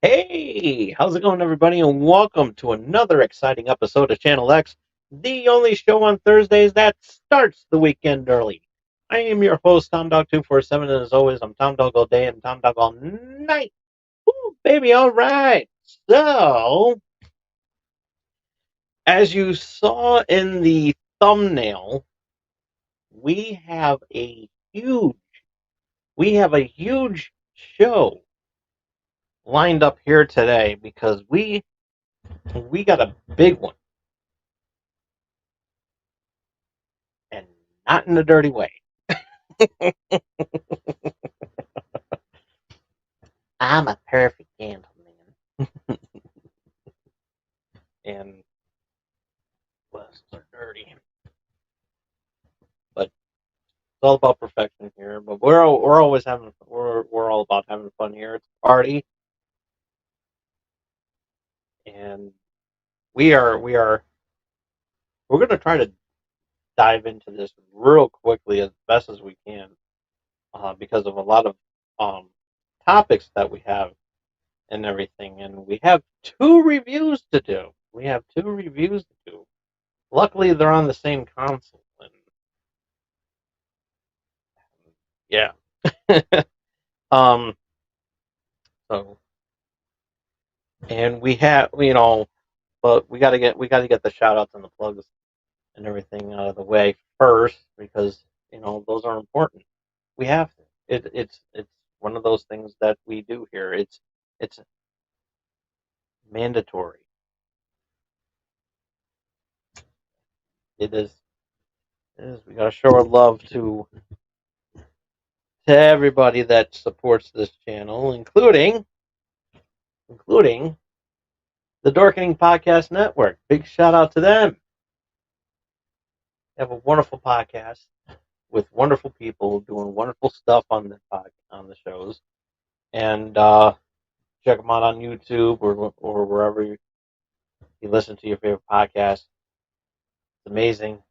Hey, how's it going, everybody? And welcome to another exciting episode of Channel X, the only show on Thursdays that starts the weekend early. I am your host, Tom Dog 247, and as always, I'm Tom Dog all day and Tom Dog all night. Woo, baby, all right. So, as you saw in the thumbnail, we have a huge, we have a huge show lined up here today because we got a big one. And not in a dirty way. I'm a perfect gentleman. And lists are dirty. But it's all about perfection here. But we're always having we're all about having fun here. It's a party, and we're gonna try to dive into this real quickly as best as we can, because of a lot of um, topics that we have and everything, and we have two reviews to do. We have two reviews to do. Luckily, they're on the same console, and yeah. um. So, and we have, but we got to get the shout outs and the plugs and everything out of the way first because those are important. We have to. It's one of those things that we do here. It's mandatory. It is. It is. We got to show our love to everybody that supports this channel, including the Dorkening Podcast Network. Big shout out to them. They have a wonderful podcast with wonderful people doing wonderful stuff on the shows, and check them out on YouTube or wherever you listen to your favorite podcast. It's amazing.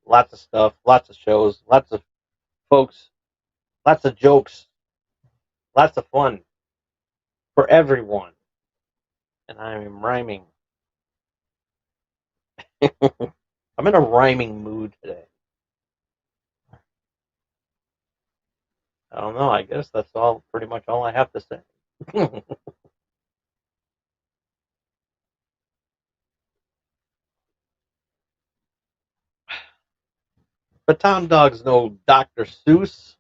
Lots of stuff, lots of shows, lots of folks, lots of jokes, lots of fun for everyone. And I am rhyming. I'm in a rhyming mood today. I don't know. I guess that's pretty much all I have to say. But Tom Dog's no Dr. Seuss.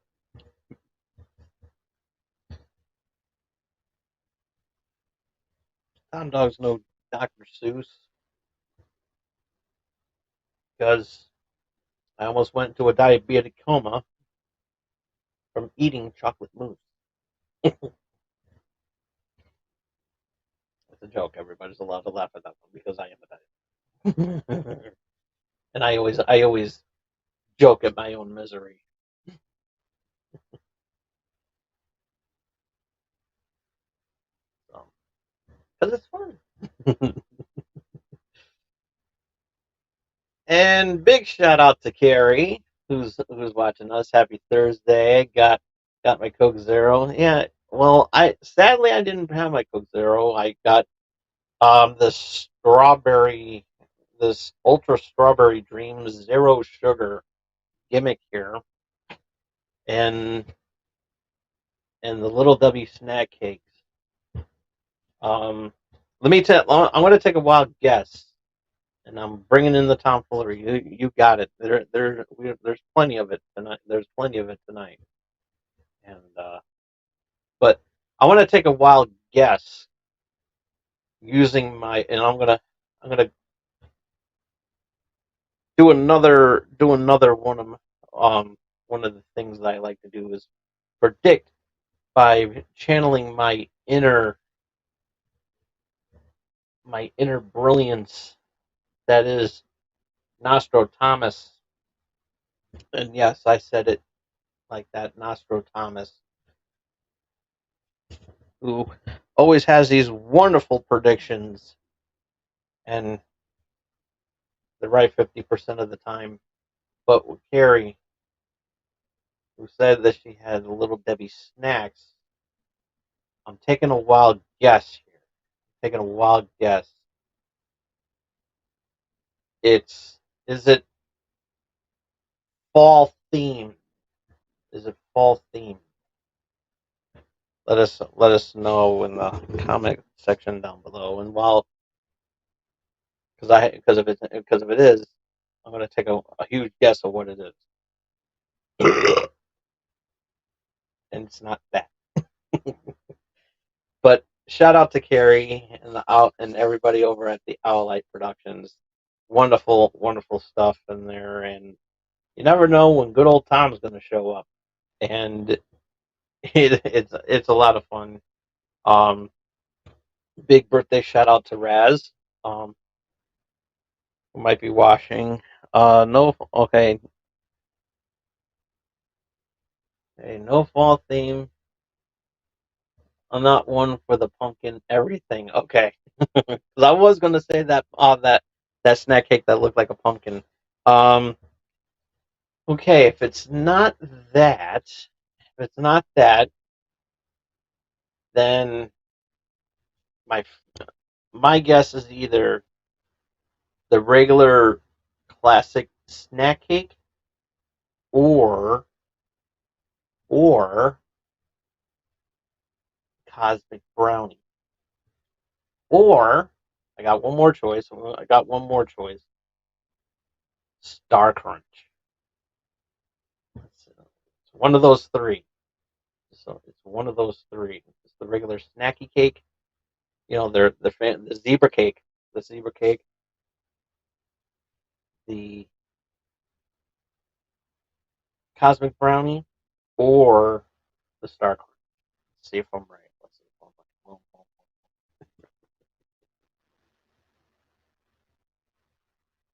Tom Dog's no Dr. Seuss because I almost went into a diabetic coma from eating chocolate mousse. It's a joke. Everybody's allowed to laugh at that one because I am a diabetic. And I always joke at my own misery. So, because it's fun. And big shout out to Carrie, who's watching us. Happy Thursday. Got my Coke Zero. Yeah. Well, I sadly I didn't have my Coke Zero. I got the strawberry, this ultra strawberry dream zero sugar gimmick here, and the little W snack cakes. Um, let me tell. I'm going to take a wild guess, and I'm bringing in the tomfoolery. You got it. There's plenty of it tonight. There's plenty of it tonight, and but I want to take a wild guess using and I'm gonna do another one of the things that I like to do is predict by channeling my inner brilliance that is Nostro Thomas. And yes, I said it like that, Nostro Thomas, who always has these wonderful predictions and they're right 50% of the time. But with Carrie, who said that she had Little Debbie snacks, I'm taking a wild guess here. Taking a wild guess. Is it fall themed? Is it fall themed? Let us know in the comment section down below. And because if it is, I'm gonna take a huge guess of what it is, and it's not that. But shout out to Carrie and the out and everybody over at the Owlite Productions. Wonderful, wonderful stuff in there, and you never know when good old Tom's gonna show up, and it's a lot of fun. Um, Big birthday shout out to Raz. Um, who might be watching. No, okay, hey, no fall theme. I'm not one for the pumpkin everything. Okay, because I was gonna say that snack cake that looked like a pumpkin. Um, okay, if it's not that, then my my guess is either the regular classic snack cake or or cosmic brownie. Or I got one more choice. I got one more choice. Star Crunch. It's one of those three. So it's one of those three. It's the regular snacky cake. The zebra cake, the cosmic brownie, or the Star Crunch. Let's see if I'm right. Let's see if I'm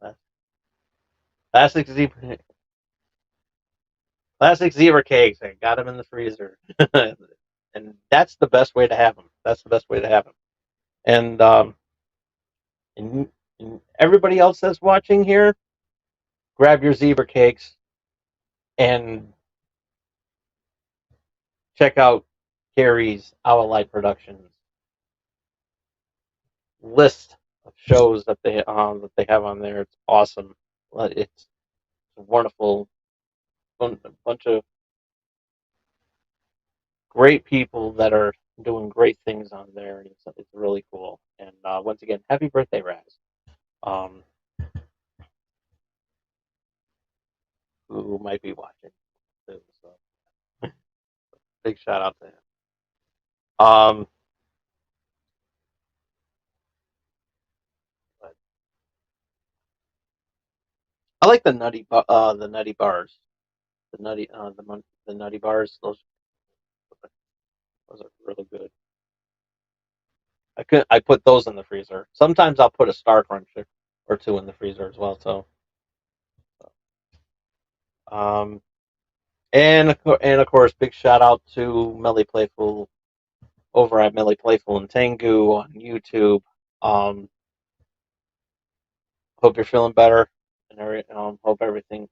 right. Classic zebra, classic zebra cakes. I got them in the freezer, and that's the best way to have them. That's the best way to have them. And and, and everybody else that's watching here, grab your zebra cakes and check out Carrie's Owlite Productions list of shows that they have on there. It's awesome. It's a wonderful, a bunch of great people that are doing great things on there, and it's really cool. And once again, happy birthday, Raz. Um, who might be watching too? So big shout out to him. Um, but I like the nutty bars, the nutty bars. Those are really good. I put those in the freezer. Sometimes I'll put a Star Crunch or two in the freezer as well. Um, and of course, big shout out to Melly Playful over at Melly Playful and Tengu on YouTube. Um, hope you're feeling better, and hope, hope everything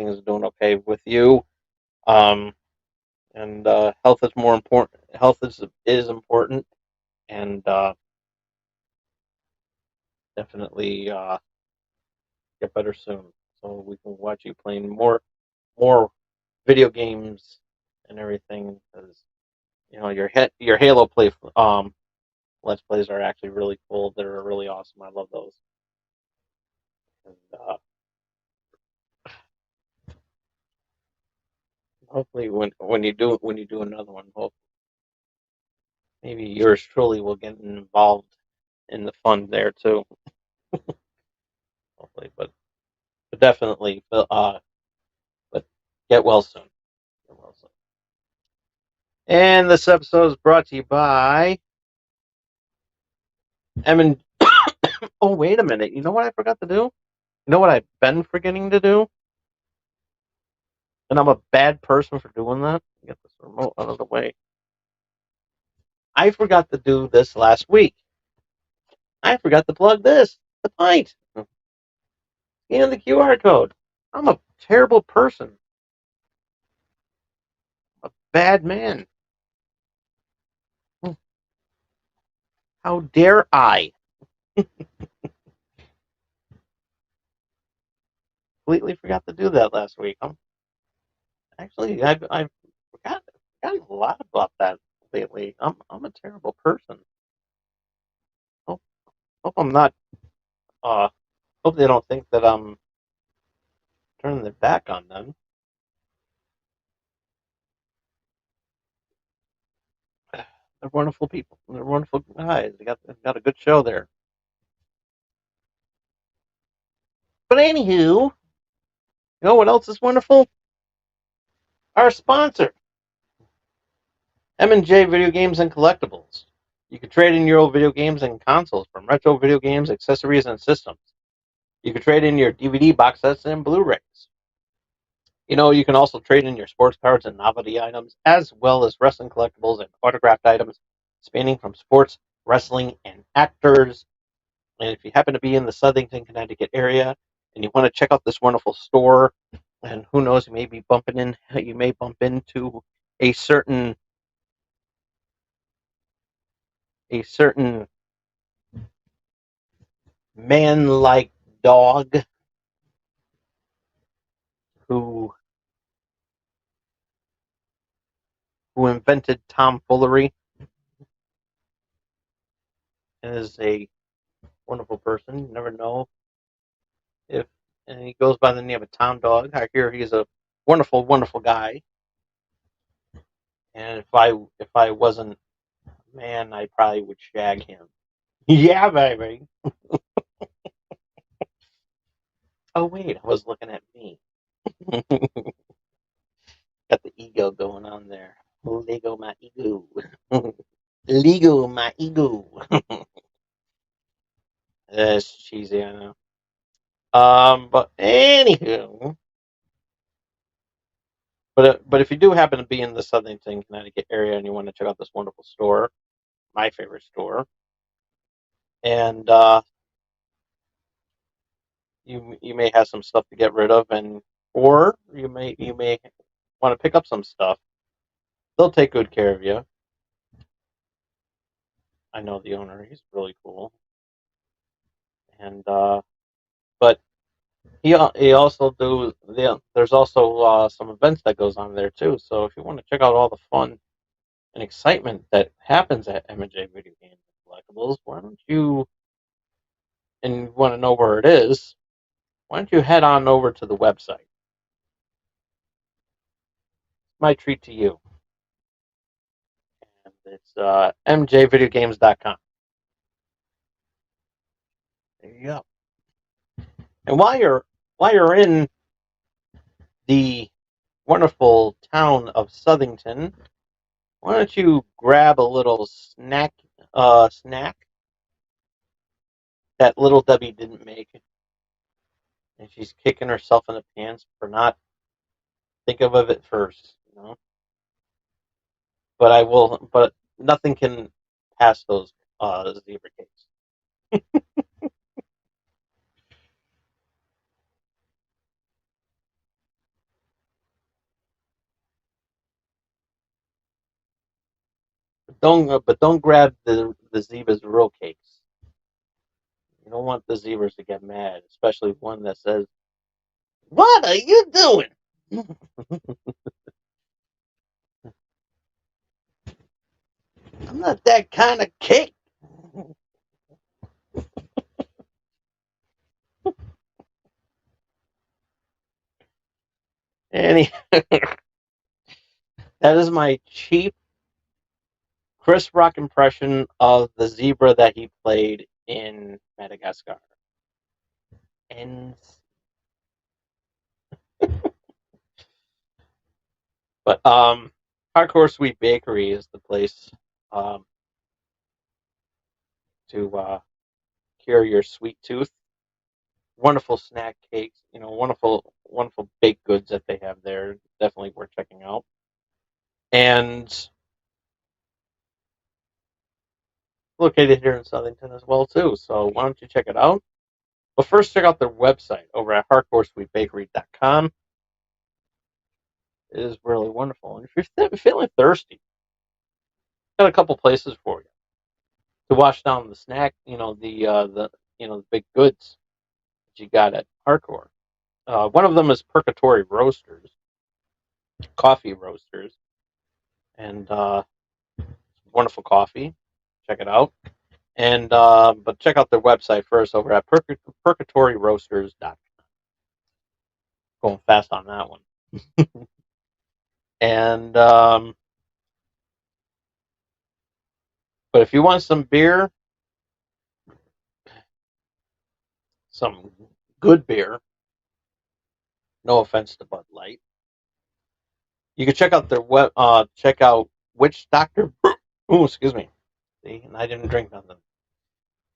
is doing okay with you. Um, and health is more important. Health is important, and definitely get better soon, so we can watch you playing more video games and everything. Because your Halo play Let's Plays are actually really cool. They're really awesome. I love those. And hopefully, when you do another one, hope maybe yours truly will get involved in the fun there too. Hopefully, but definitely, but get well soon. Get well soon. And this episode is brought to you by Emin. Oh, wait a minute. You know what I forgot to do? You know what I've been forgetting to do? And I'm a bad person for doing that. Get this remote out of the way. I forgot to do this last week. I forgot to plug this. The pint. Scan the QR code. I'm a terrible person. A bad man. How dare I? Completely forgot to do that last week. Actually, I've forgotten a lot about that lately. I'm a terrible person. Hope, hope I'm not. Uh, hope they don't think that I'm turning their back on them. They're wonderful people. They're wonderful guys. They got a good show there. But anywho, you know what else is wonderful? Our sponsor, M&J Video Games and Collectibles. You can trade in your old video games and consoles from retro video games, accessories, and systems. You can trade in your DVD box sets and Blu-rays. You know, you can also trade in your sports cards and novelty items, as well as wrestling collectibles and autographed items spanning from sports, wrestling, and actors. And if you happen to be in the Southington, Connecticut area and you want to check out this wonderful store, and who knows, you may bump into a certain man-like dog who invented tomfoolery and is a wonderful person. You never know if, and he goes by the name of Tom Dog. I hear he's a wonderful, wonderful guy. And if I wasn't a man, I probably would shag him. Yeah, baby. Oh wait, I was looking at me. Got the ego going on there. Lego my ego. Lego my ego. That's cheesy, I know. But anywho, but if you do happen to be in the Southington, Connecticut area and you want to check out this wonderful store, my favorite store, and you may have some stuff to get rid of, and or you may want to pick up some stuff. They'll take good care of you. I know the owner; he's really cool, and but he also there's also some events that goes on there too. So if you want to check out all the fun and excitement that happens at M&J Video Games and Collectibles, why don't you, and you want to know where it is, why don't you head on over to the website? My treat to you. And it's mjvideogames.com. There you go. And while you're in the wonderful town of Southington, why don't you grab a little snack that little Debbie didn't make, and she's kicking herself in the pants for not thinking of it first, you know. But nothing can pass those zebra cakes. But don't grab the zebra's real cakes. You don't want the zebras to get mad, especially one that says, "What are you doing?" I'm not that kind of cake. And that is my cheap Chris Rock impression of the zebra that he played in Madagascar. And but Hardcore Sweet Bakery is the place um, to cure your sweet tooth. Wonderful snack cakes, wonderful, wonderful baked goods that they have there. Definitely worth checking out. And located here in Southington as well too. So why don't you check it out? But first, check out their website over at hardcoresweetbakery.com. It is really wonderful. And if you're feeling thirsty, got a couple places for you to wash down the snack, the big goods that you got at Hardcore. One of them is Purgatory Roasters, coffee roasters, and wonderful coffee. Check it out. And but check out their website first over at purgatoryroasters.com. Going fast on that one. And but if you want some beer, some good beer, no offense to Bud Light, you can check out their web. Check out Witch Doctor. Oh, excuse me. See, and I didn't drink nothing.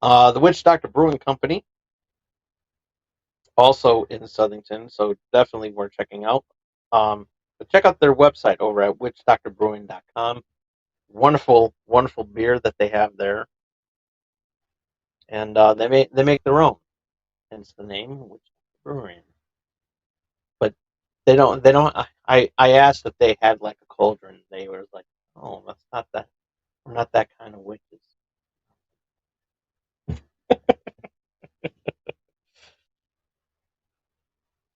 The Witch Doctor Brewing Company, also in Southington, so definitely worth checking out. But check out their website over at witchdoctorbrewing.com. Wonderful, wonderful beer that they have there, and they make their own. Hence the name Witch Doctor Brewing. But they don't. I asked if they had like a cauldron. They were like, oh, that's not that. We're not that kind of witches.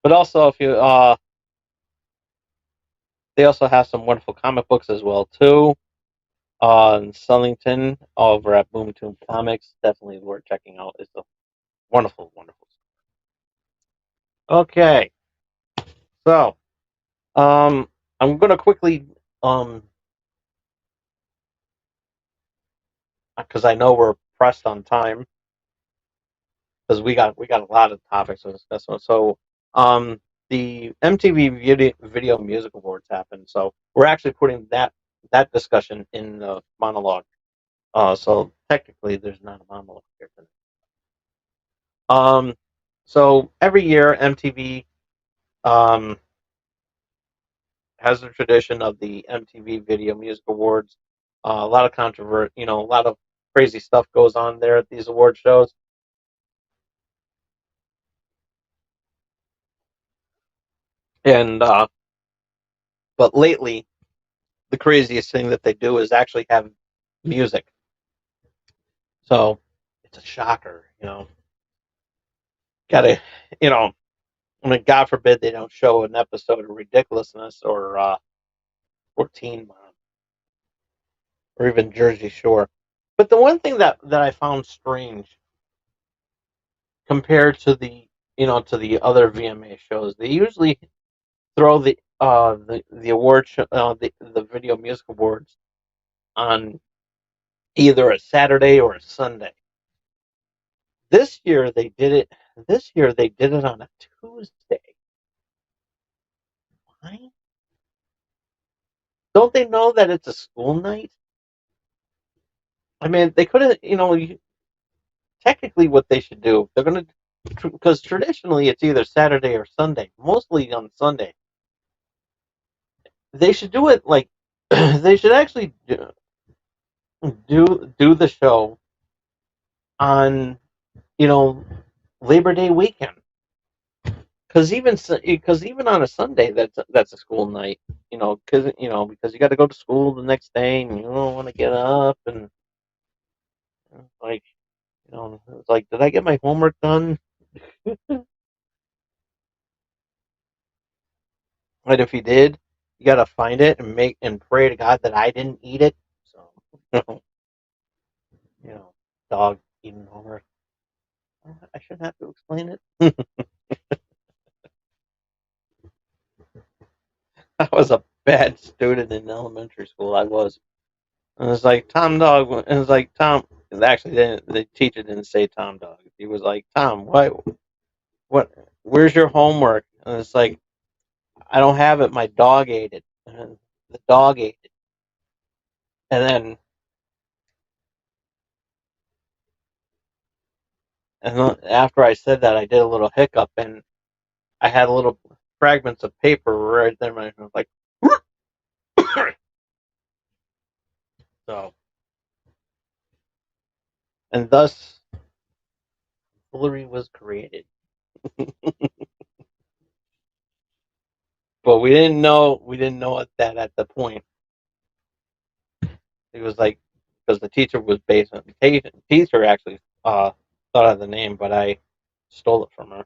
But also, if you they also have some wonderful comic books as well too. In Southington over at Boomtoon Comics, definitely worth checking out. It's a wonderful, wonderful. Okay, so I'm gonna quickly because I know we're pressed on time because we got a lot of topics to discuss. So the MTV Video Music Awards happened, so we're actually putting that discussion in the monologue. So technically, there's not a monologue here today. Um, so every year MTV um has the tradition of the MTV Video Music Awards. A lot of controversy, a lot of crazy stuff goes on there at these award shows. And but lately, the craziest thing that they do is actually have music. So it's a shocker, Gotta, you know, I mean, God forbid they don't show an episode of Ridiculousness or Teen Mom or even Jersey Shore. But the one thing that I found strange compared to the other VMA shows, they usually throw the award show, the Video Music Awards on either a Saturday or a Sunday. This year they did it. This year they did it on a Tuesday. Why? Don't they know that it's a school night? I mean, they could have. Technically, what they should do, they're gonna, because traditionally it's either Saturday or Sunday. Mostly on Sunday. They should do it like they should actually do the show on Labor Day weekend. Because even on a Sunday, that's a school night. Because you got to go to school the next day, and you don't want to get up and like it's like, did I get my homework done? And if you did, you got to find it and make and pray to God that I didn't eat it. So you know, dog eating homework. I shouldn't have to explain it. I was a bad student in elementary school. I was. And it's like Tom Dog. And it's like Tom. Actually, the teacher didn't say Tom Dog. He was like, Tom, what? Where's your homework? And it's like, I don't have it. My dog ate it. And the dog ate it. And then, after I said that, I did a little hiccup, and I had a little fragments of paper right there. And I was like, so, and thus, foolery was created. But we didn't know that at the point. He was like, because the teacher was based on the teacher actually thought of the name, but I stole it from her.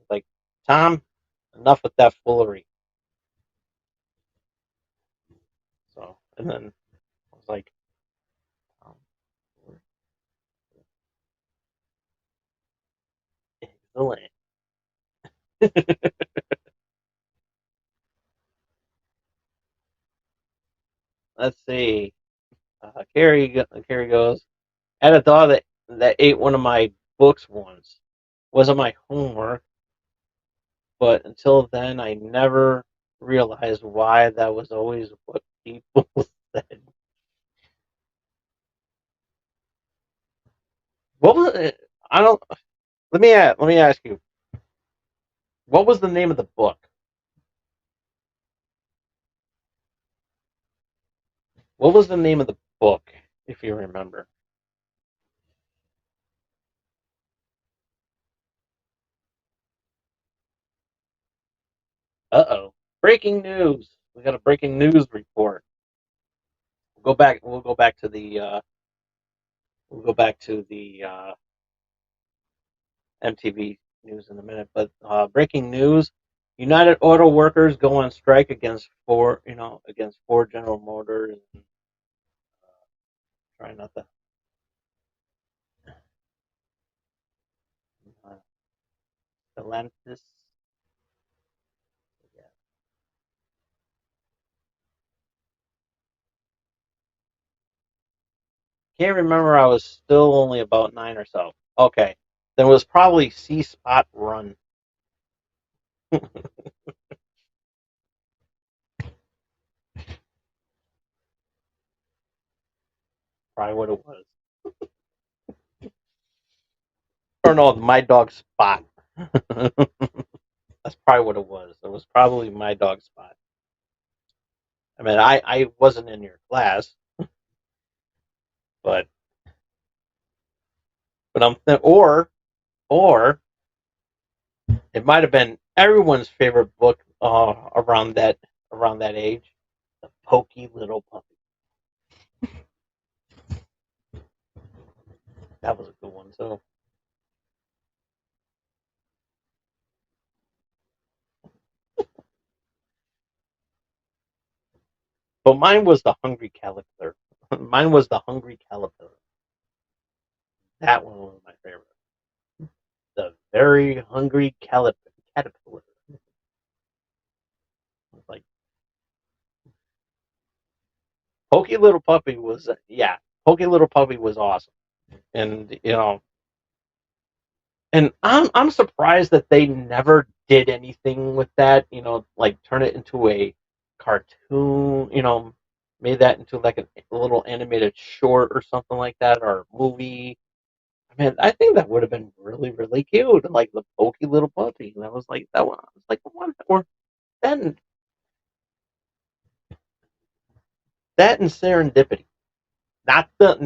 Like, Tom, enough with that foolery. So, and then I was like, Tom, excellent. Let's see. Carrie goes. I had a dog that ate one of my books once. Wasn't my homework, but until then, I never realized why that was always what people said. What was it? I don't. Let me ask you. What was the name of the book? What was the name of the book, if you remember? Uh-oh. Breaking news. We got a breaking news report. We'll go back to the MTV news in a minute, but breaking news: United Auto Workers go on strike against Ford, General Motors, and try not to. Uh, Stellantis. Yeah. Can't remember. I was still only about 9 or so. Okay, then it was probably C Spot Run. Probably what it was. Or no, My Dog Spot. That's probably what it was. It was probably My Dog Spot. I mean, I wasn't in your class, but or it might have been everyone's favorite book around that age, The Pokey Little Puppy. That was a good one too. But mine was the Hungry Caterpillar. Mine was the Hungry Caterpillar. That one was my favorite. The Very Hungry Caterpillar. Like, Pokey Little Puppy was yeah. Pokey Little Puppy was awesome, and I'm surprised that they never did anything with that. Like turn it into a cartoon. Made that into like a little animated short or something like that, or a movie. I mean, I think that would have been really, really cute. Like the Pokey Little Puppy. That was like that one. I was like one or then that and Serendipity. Not the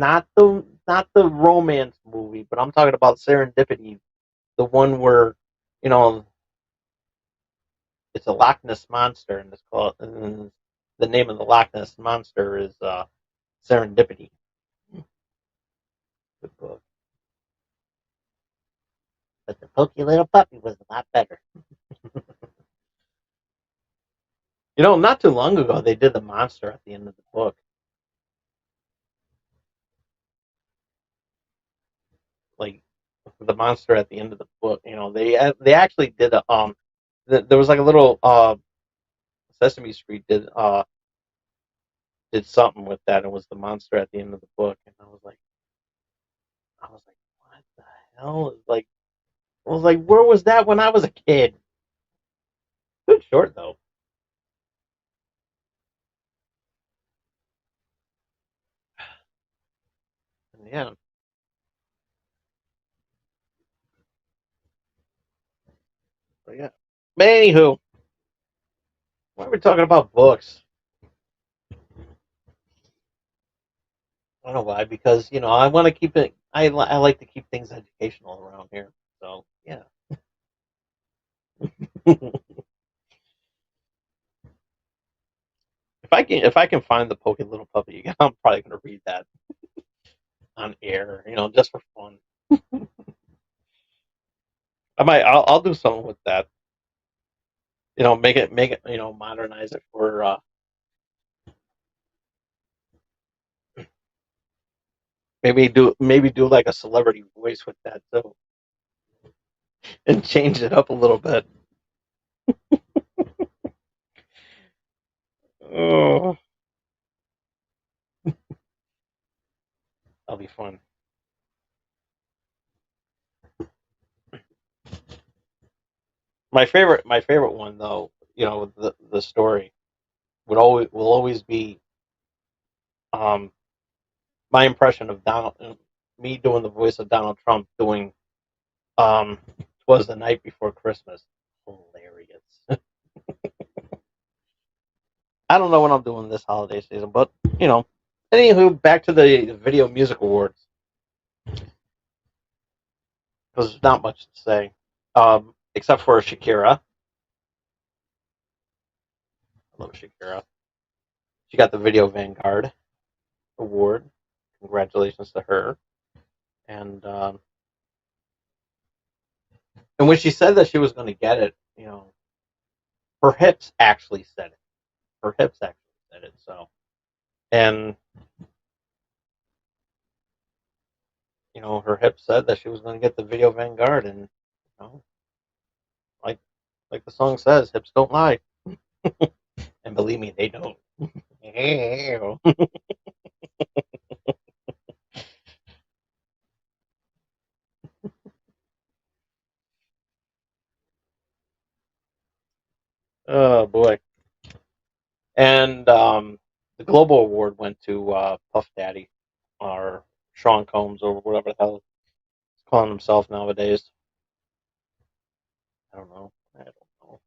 romance movie, but I'm talking about Serendipity, the one where you know it's a Loch Ness monster, and and the name of the Loch Ness monster is Serendipity. Good book. But the Pokey Little Puppy was a lot better. Not too long ago they did the monster at the end of the book. Like the monster at the end of the book. They actually did a there was like a little Sesame Street did something with that. It was the monster at the end of the book, and I was like, what the hell? I was like, where was that when I was a kid? Good short though. Yeah, but yeah. But anywho, why are we talking about books? I don't know why, because I want to keep it. I like to keep things educational around here. So yeah. If I can find the Poké Little Puppy again, I'm probably gonna read that. on air, just for fun. I'll do something with that. Make it, modernize it for maybe do like a celebrity voice with that too, and change it up a little bit. Oh, that'll be fun. My favorite one though, the story will always be um my impression of me doing the voice of Donald Trump doing "Twas the Night Before Christmas." Hilarious. I don't know what I'm doing this holiday season, but you know. Anywho, back to the Video Music Awards because there's not much to say, except for Shakira. I love Shakira. She got the Video Vanguard Award. Congratulations to her. And and when she said that she was going to get it, her hips actually said it. Her hips actually said it. So, and her hips said that she was going to get the Video Vanguard, and like the song says, hips don't lie, and believe me, they don't. Oh boy. And the Global Award went to Puff Daddy, or Sean Combs, or whatever the hell he's calling himself nowadays. I don't know. I don't know.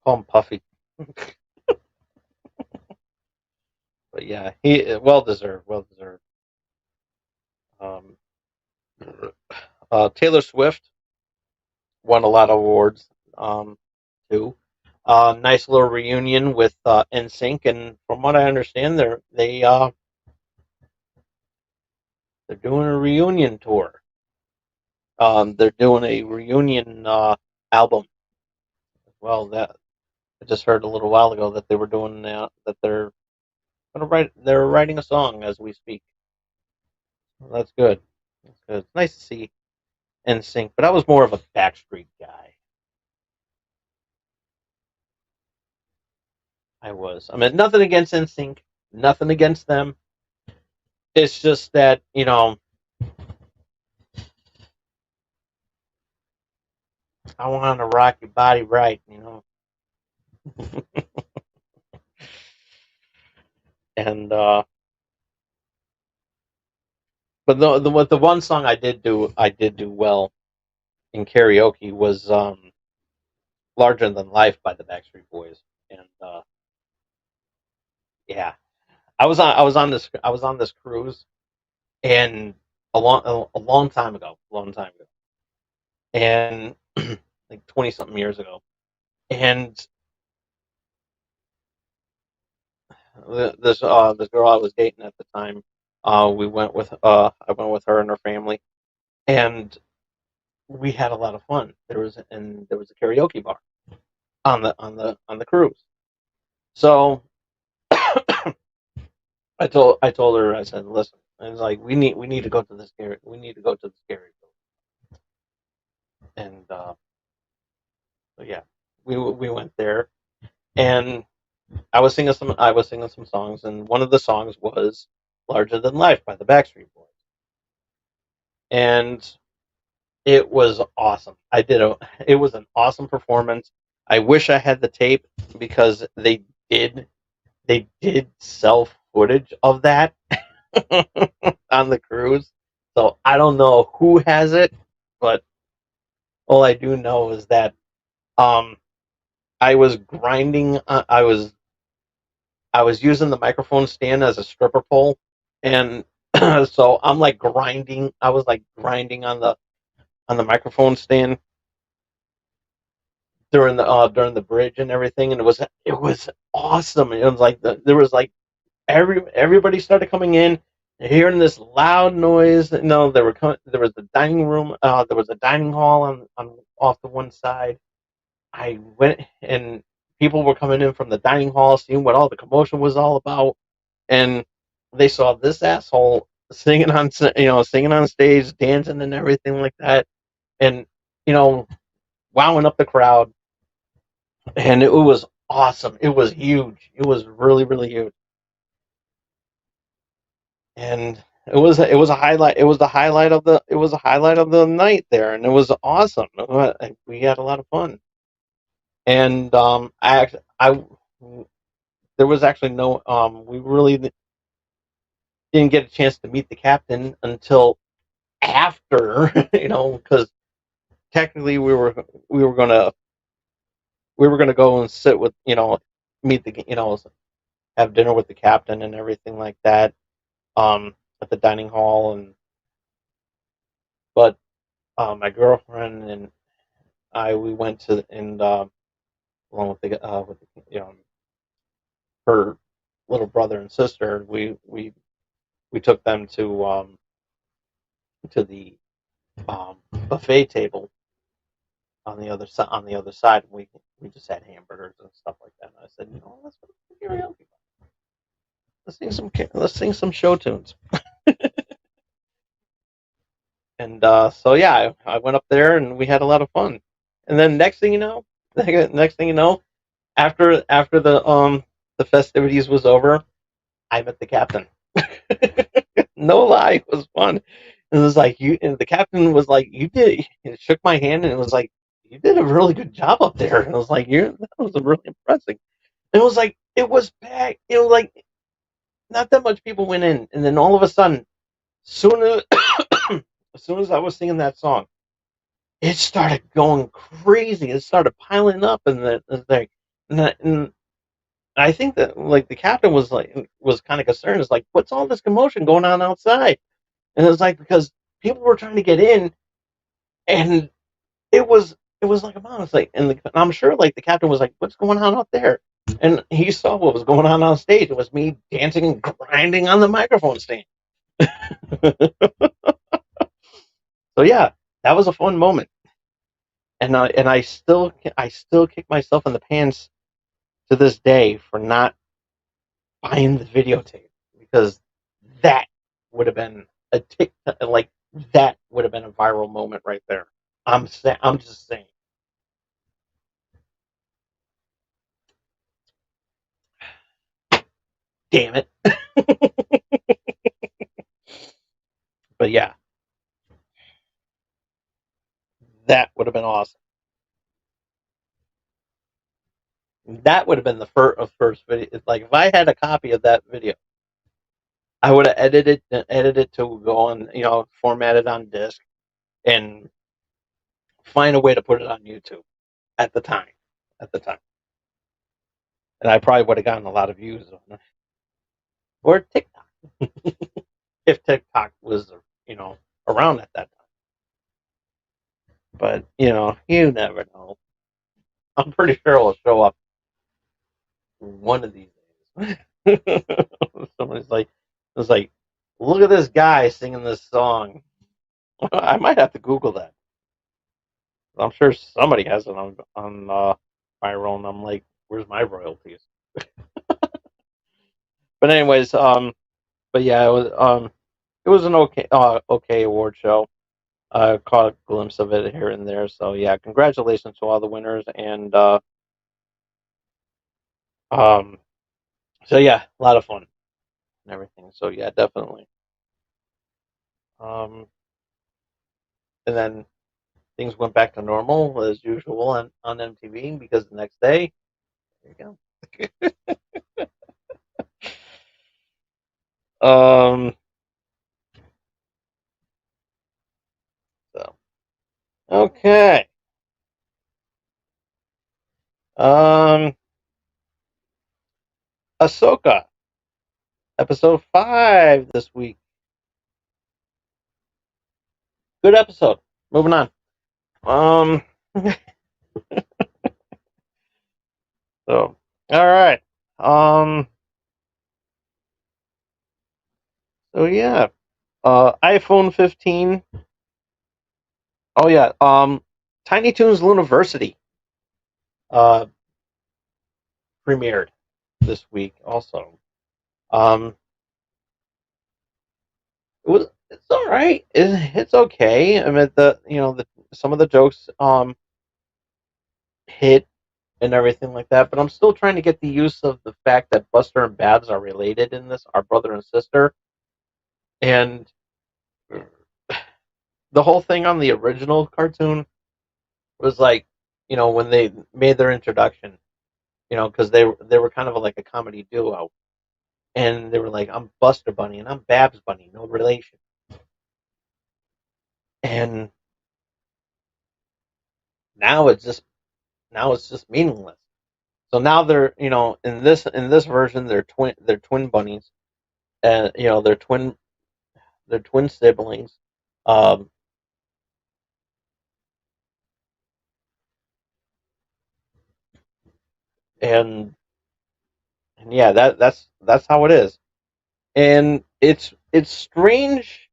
Call him Puffy. But yeah, he well deserved. Well deserved. Um, Taylor Swift won a lot of awards too. Nice little reunion with NSYNC, and from what I understand, they're doing a reunion tour. They're doing a reunion album as well. That I just heard a little while ago that they were doing that they're writing a song as we speak. Well, that's good. That's good. It's nice to see NSYNC, but I was more of a Backstreet guy. I was. I mean, nothing against NSYNC, nothing against them. It's just that I want to rock your body right. And but the one song I did do well in karaoke was "Larger Than Life" by the Backstreet Boys, and yeah, I was on this cruise, and a long time ago, and like 20 something years ago, and this girl I was dating at the time, I went with her and her family, and we had a lot of fun. There was a karaoke bar on the cruise. So I told her, I said, listen, I was like, we need to go to this scary we need to go to the scary room. And so yeah, we went there, and I was singing some songs, and one of the songs was "Larger Than Life" by the Backstreet Boys, and it was awesome. It was an awesome performance. I wish I had the tape because they did sell footage of that on the cruise. So I don't know who has it, but all I do know is that um, I was grinding. I was using the microphone stand as a stripper pole, and so I'm like grinding. I was like grinding on the microphone stand during the bridge and everything, and it was awesome. It was like there was like everybody started coming in, hearing this loud noise. There was the dining room. There was a dining hall on off the one side. I went and people were coming in from the dining hall, seeing what all the commotion was all about, and they saw this asshole singing on stage, dancing and everything like that, and you know, wowing up the crowd, and it was awesome. It was huge. It was really really huge, and it was a highlight. It was a highlight of the night there, and it was awesome. We had a lot of fun, and I there was actually no we really didn't get a chance to meet the captain until after, because technically we were gonna go and sit with, meet the, have dinner with the captain and everything like that, at the dining hall, but my girlfriend and I we went to and along with the, her little brother and sister, we took them to the buffet table on the other side. We just had hamburgers and stuff like that. And I said, let's go to karaoke. Let's sing some show tunes. And so yeah, I went up there and we had a lot of fun. And then next thing you know, after the festivities was over, I met the captain. No lie, it was fun. And it was like and the captain was like, "You did." He shook my hand and it was like, "You did a really good job up there." And I was like, that was really impressive." And it was like it was packed. It was like not that much people went in, and then all of a sudden, soon as as soon as I was singing that song, it started going crazy. It started piling up, and and I think that like the captain was kind of concerned. It's like, what's all this commotion going on outside? And it was like because people were trying to get in, and it was like a bomb. It's like, and I'm sure like the captain was like, "What's going on out there?" And he saw what was going on stage. It was me dancing and grinding on the microphone stand. So yeah, that was a fun moment, and I still kick myself in the pants to this day for not buying the videotape because that would have been a like that would have been a viral moment right there. I'm just saying. Damn it. But yeah, that would have been awesome. That would have been the first video. It's like if I had a copy of that video, I would have edited to go on, format it on disc and find a way to put it on YouTube at the time. At the time, and I probably would have gotten a lot of views on it or TikTok if TikTok was, around at that time. But you never know. I'm pretty sure it'll show up one of these days. Somebody's like, it's like, look at this guy singing this song. I might have to Google that. I'm sure somebody has it on viral, and I'm like, where's my royalties? But anyways, but yeah, it was an okay award show. I caught a glimpse of it here and there. So yeah, congratulations to all the winners, and um, so yeah, a lot of fun and everything. So yeah, definitely. Um, and then things went back to normal as usual on MTV because the next day, there you go. So okay. Um, Ahsoka, episode 5 this week. Good episode. Moving on. Um, so all right. Um, So yeah, iPhone 15. Oh yeah, Tiny Toons Loonivercity uh, premiered this week also. Um, it's all right. It's okay. I mean, the some of the jokes hit and everything like that, but I'm still trying to get the use of the fact that Buster and Babs are related in this, are brother and sister, and the whole thing on the original cartoon was like, when they made their introduction, because they were kind of like a comedy duo, and they were like, "I'm Buster Bunny and I'm Babs Bunny, no relation," and now it's just meaningless. So now they're in this version they're twin bunnies, and they're twin siblings, um, and yeah, that's how it is, and it's strange.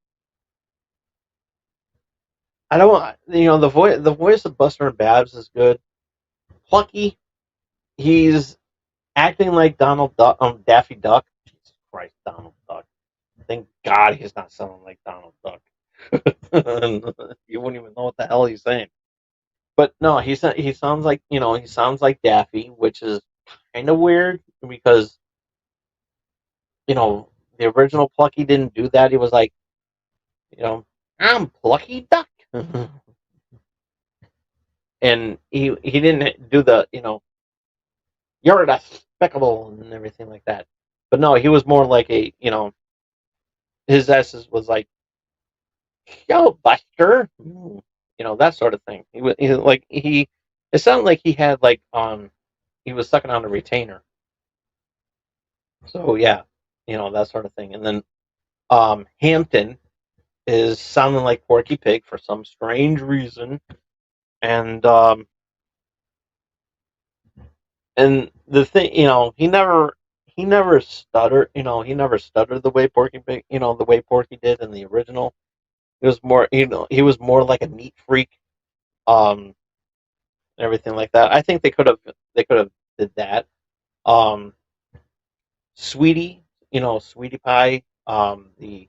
I don't the voice of Buster and Babs is good. Plucky, he's acting like Donald Duck, Daffy Duck. Jesus Christ, Donald Duck. Thank God he's not sounding like Donald Duck. You wouldn't even know what the hell he's saying. But no, he sounds like Daffy, which is kind of weird because you know the original Plucky didn't do that. He was like, you know, I'm Plucky Duck, and he didn't do the you're despicable and everything like that. But no, he was more like his essence was like, yo, Buster, that sort of thing. It sounded like he had he was sucking on a retainer. So yeah, that sort of thing. And then Hampton is sounding like Porky Pig for some strange reason, and the thing, he never stuttered, he never stuttered the way Porky Pig, the way Porky did in the original. He was more like a neat freak, um, and everything like that. I think they could have did that. Um, Sweetie Pie, the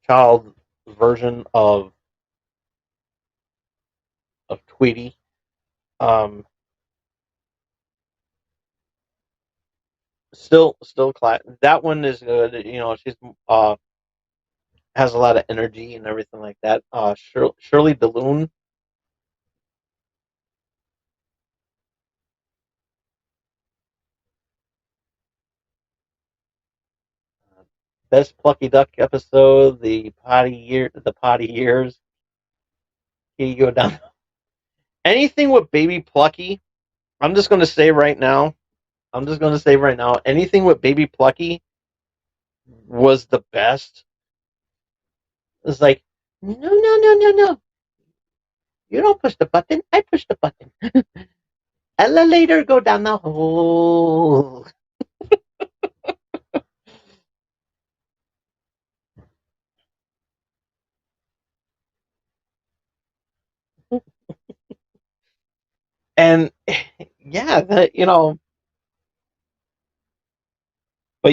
child version of Tweety. Um, still class. That one is good. She's uh has a lot of energy and everything like that. Shirley DeLune, best Plucky Duck episode, the potty years. Here you go down. Anything with Baby Plucky, I'm just gonna say right now. I'm just gonna say right now. Anything with Baby Plucky was the best. It's like, no, no, no, no, no. You don't push the button. I push the button. Elevator go down the hole. And yeah, but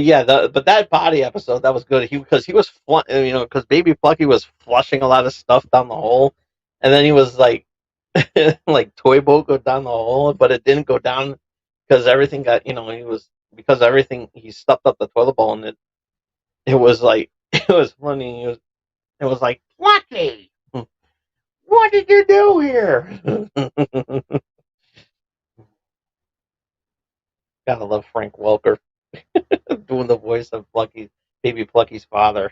yeah, but that body episode that was good. Because he was because Baby Plucky was flushing a lot of stuff down the hole, and then he was like like toy boat go down the hole, but it didn't go down because everything got he was because everything he stuffed up the toilet bowl, and it was like it was funny. It was like, Plucky, what did you do here? Gotta love Frank Welker doing the voice of Baby Plucky's father.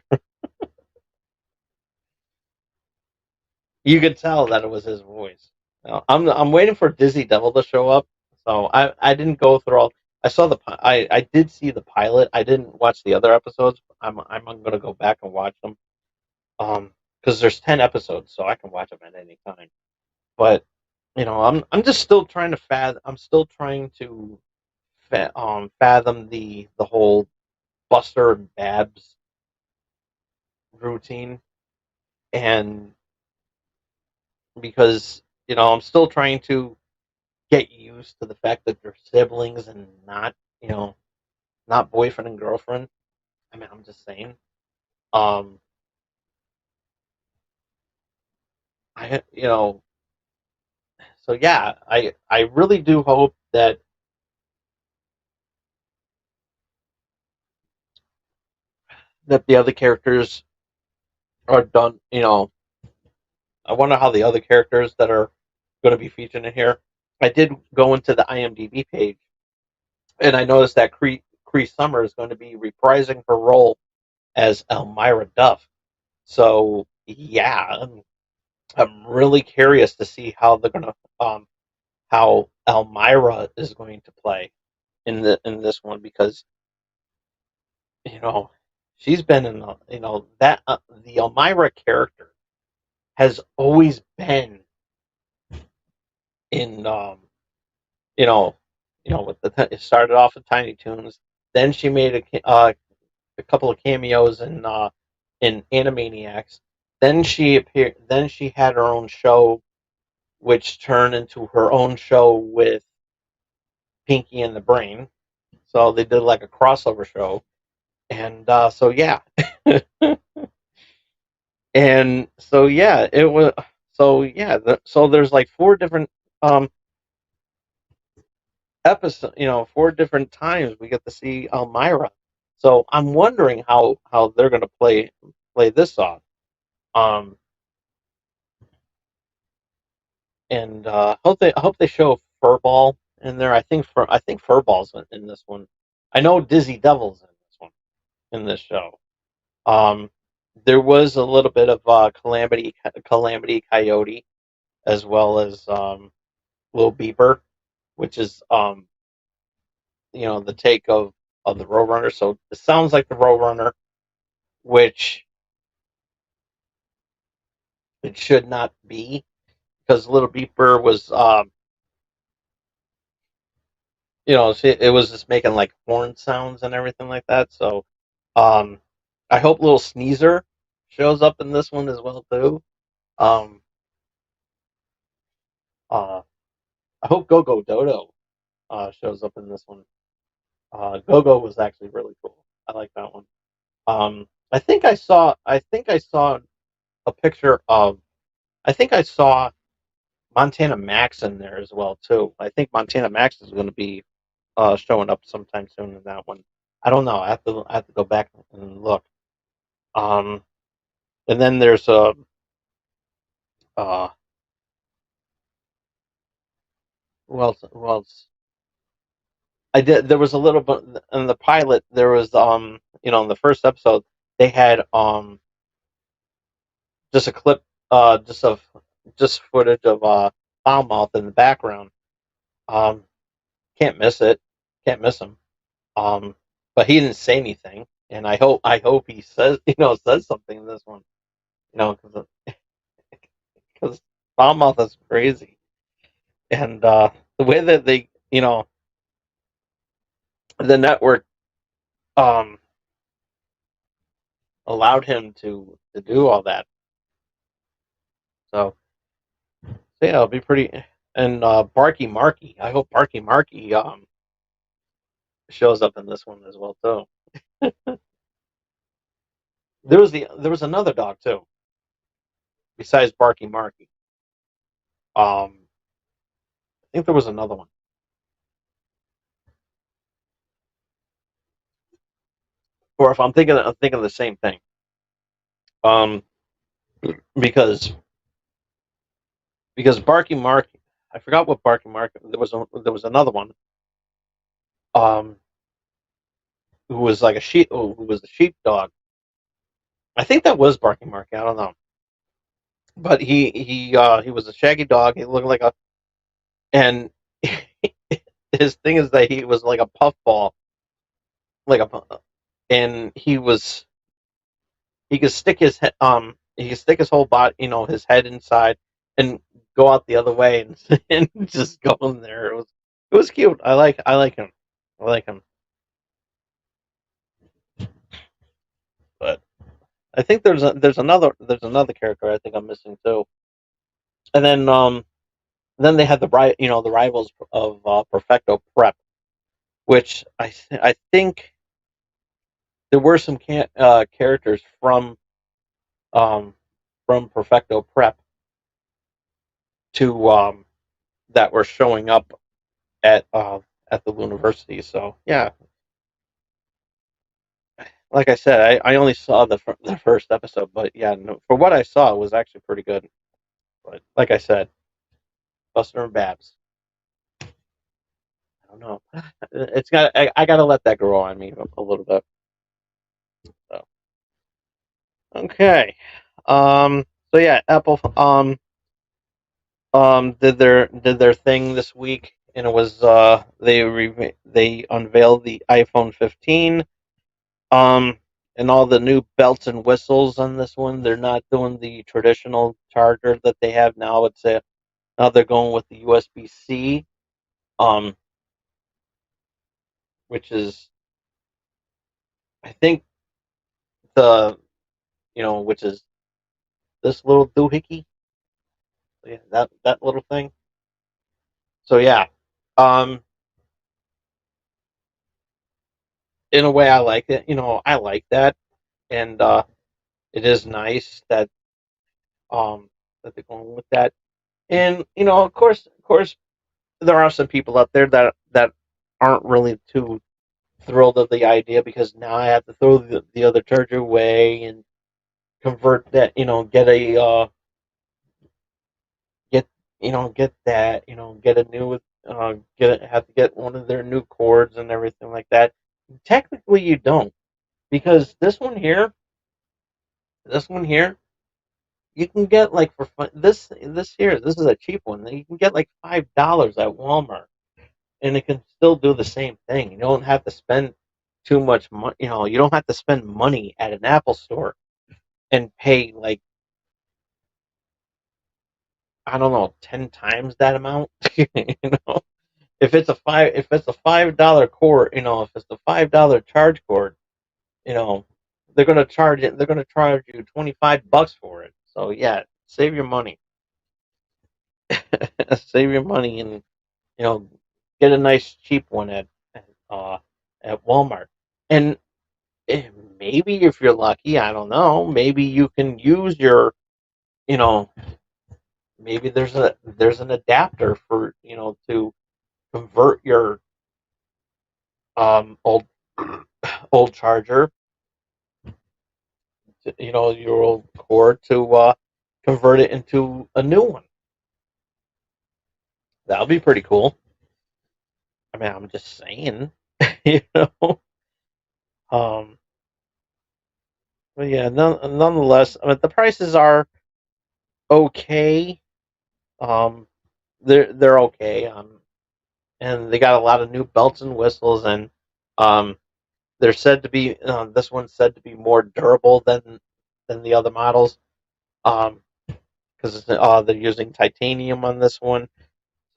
You could tell that it was his voice. I'm waiting for Dizzy Devil to show up. So I didn't go through all. I did see the pilot. I didn't watch the other episodes. I'm gonna go back and watch them. Because there's 10 episodes, so I can watch them at any time. But I'm just still trying to fathom the whole Buster and Babs routine, and because I'm still trying to get used to the fact that they're siblings and not not boyfriend and girlfriend. I mean, I'm just saying. Um, I so yeah, I really do hope that the other characters are done. I wonder how the other characters that are going to be featured in here. I did go into the IMDb page, and I noticed that Cree Summer is going to be reprising her role as Elmira Duff. So yeah, I'm really curious to see how they're going to how Elmira is going to play in this one, because you know she's been in that the Elmira character has always been in you know with it started off with Tiny Toons, then she made a couple of cameos in Animaniacs, then she had her own show, which turned into her own show with Pinky and the Brain. So they did like a crossover show, and so yeah, and so yeah, it was. So yeah, so there's like four different um episodes. 4 different times we get to see Elmira. So I'm wondering how they're gonna play this off. Um, and I hope they show Furball in there. I think Furball's in this one. I know Dizzy Devil's in this one, in this show. Um, there was a little bit of Calamity Coyote, as well as Lil Beeper, which is the take of the Roadrunner. So it sounds like the Roadrunner, which it should not be, because Little Beeper was it was just making like horn sounds and everything like that. So um, I hope Little Sneezer shows up in this one as well too. Um, uh, I hope Go Go Dodo shows up in this one. Go Go was actually really cool. I like that one. I think I saw a picture of. I think I saw Montana Max in there as well too. I think Montana Max is going to be showing up sometime soon in that one. I don't know. I have to go back and look. Um, and then there's a who else? Who else? I did. There was a little bit in the pilot. There was in the first episode they had just a clip, just footage of Foulmouth in the background. Um, can't miss it. Can't miss him. Um, but he didn't say anything, and I hope he says something in this one. Because Foulmouth is crazy, and the way that they the network um allowed him to do all that. So yeah, it'll be pretty. And Barky Marky, I hope Barky Marky shows up in this one as well too. There was another dog too besides Barky Marky. I think there was another one, or if I'm thinking of the same thing. Um, because Barky Marky, I forgot what Barky Marky. There was another one. Um, who was like a sheep, who was the sheepdog. I think that was Barky Marky. I don't know, but he was a shaggy dog. He looked like a and his thing is that he was like a puffball, like a and he could stick his he could stick his whole body, his head inside and go out the other way and, and just go in there. It was cute. I like him. I like him, but I think there's another character I think I'm missing too. And then they had the rivals of Perfecto Prep, which I think there were some characters um, from Perfecto Prep to that were showing up at the Loonivercity. So yeah, like I said, I only saw the first episode, but yeah, no, for what I saw, it was actually pretty good. But like I said, Buster and Babs, I don't know. I gotta let that grow on me a little bit. So okay, so yeah, Apple did their thing this week, and it was they unveiled the iPhone 15, um, and all the new belts and whistles on this one. They're not doing the traditional charger that they have now. Now they're going with the USB-C, um, which is I think the which is this little doohickey, yeah, that little thing. So yeah, um, in a way, I like it. I like that, and it is nice that they're going with that. And of course, there are some people out there that aren't really too thrilled of the idea because now I have to throw the other charger away and convert that. Get get that. Get a new have to get one of their new cords and everything like that. Technically, you don't because this one here, you can get like this is a cheap one. You can get like $5 at Walmart, and it can still do the same thing. You don't have to spend too much money. You don't have to spend money at an Apple store and pay like I don't know 10 times that amount. know, if it's a $5 cord, if it's the $5 charge cord, you know, they're gonna charge you $25 for it. So yeah, save your money. Save your money and you know get a nice cheap one at uh at Walmart. And maybe if you're lucky, I don't know, maybe you can use you know, maybe there's an adapter for to convert your old old charger, your old cord to convert it into a new one. That would be pretty cool. I mean, I'm just saying, you know. Um, but yeah, nonetheless, I mean, the prices are okay. Um, they're okay. And they got a lot of new belts and whistles, and um, they're said to be this one's said to be more durable than the other models. Because they're using titanium on this one,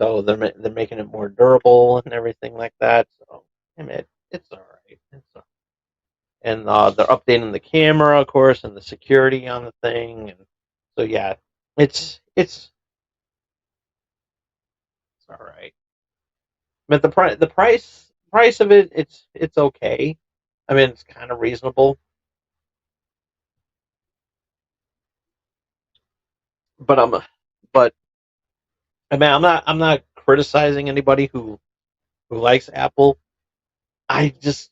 so they're making it more durable and everything like that. So I mean, it's all right. And they're updating the camera, of course, and the security on the thing, and so yeah, it's all right. But the price of it, it's okay. I mean, it's kind of reasonable. But but I mean, I'm not criticizing anybody who likes Apple. I just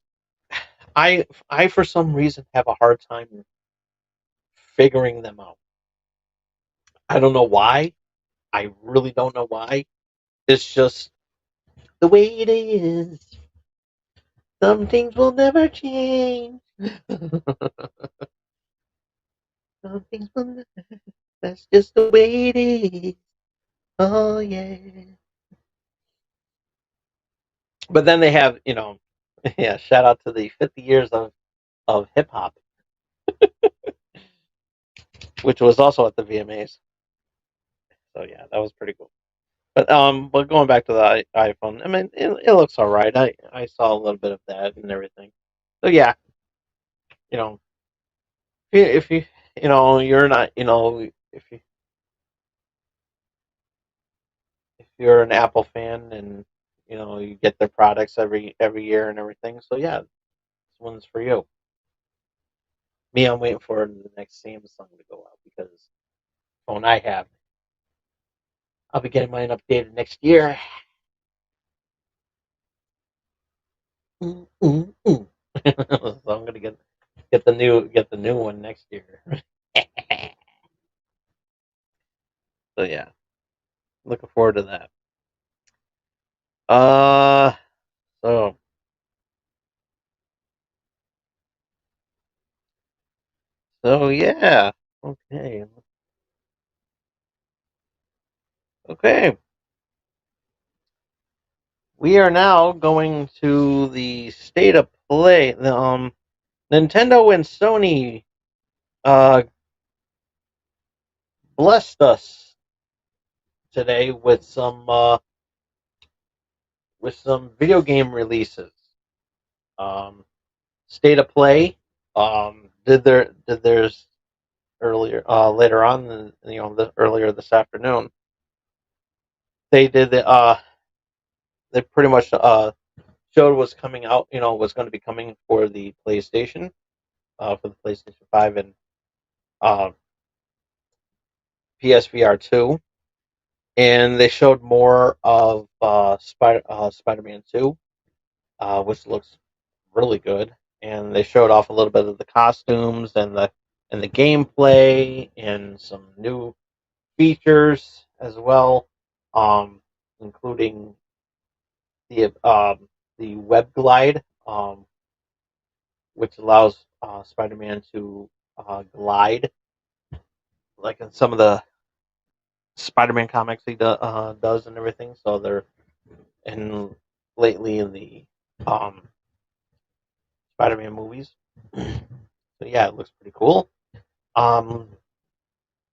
I for some reason have a hard time figuring them out. I don't know why. I really don't know why. It's just the way it is. Some things will never change. Some things will never. That's just the way it is. Oh yeah. But then they have, yeah. Shout out to the 50 years of hip hop, which was also at the VMAs. So yeah, that was pretty cool. But going back to the iPhone, I mean, it looks all right. I saw a little bit of that and everything. So yeah, you know, if you you're not, if you're an Apple fan and you get their products every year and everything. So yeah, this one's for you. Me, I'm waiting for the next Samsung to go out because the phone I have, I'll be getting mine updated next year. So I'm gonna get the new one next year. So yeah, looking forward to that. Uh, so yeah, okay, okay. We are now going to the state of play. Nintendo and Sony uh blessed us today with some video game releases. Um, State of Play did theirs earlier later on, earlier this afternoon. They did they pretty much showed what's coming out, what's going to be coming for the PlayStation, for the PlayStation 5 and uh, PSVR 2, and they showed more of Spider-Man 2, which looks really good. And they showed off a little bit of the costumes and the gameplay and some new features as well, including the web glide, which allows Spider-Man to glide, like in some of the Spider-Man comics he does and everything. So they're in lately in the um, Spider-Man movies. So yeah, it looks pretty cool. Um,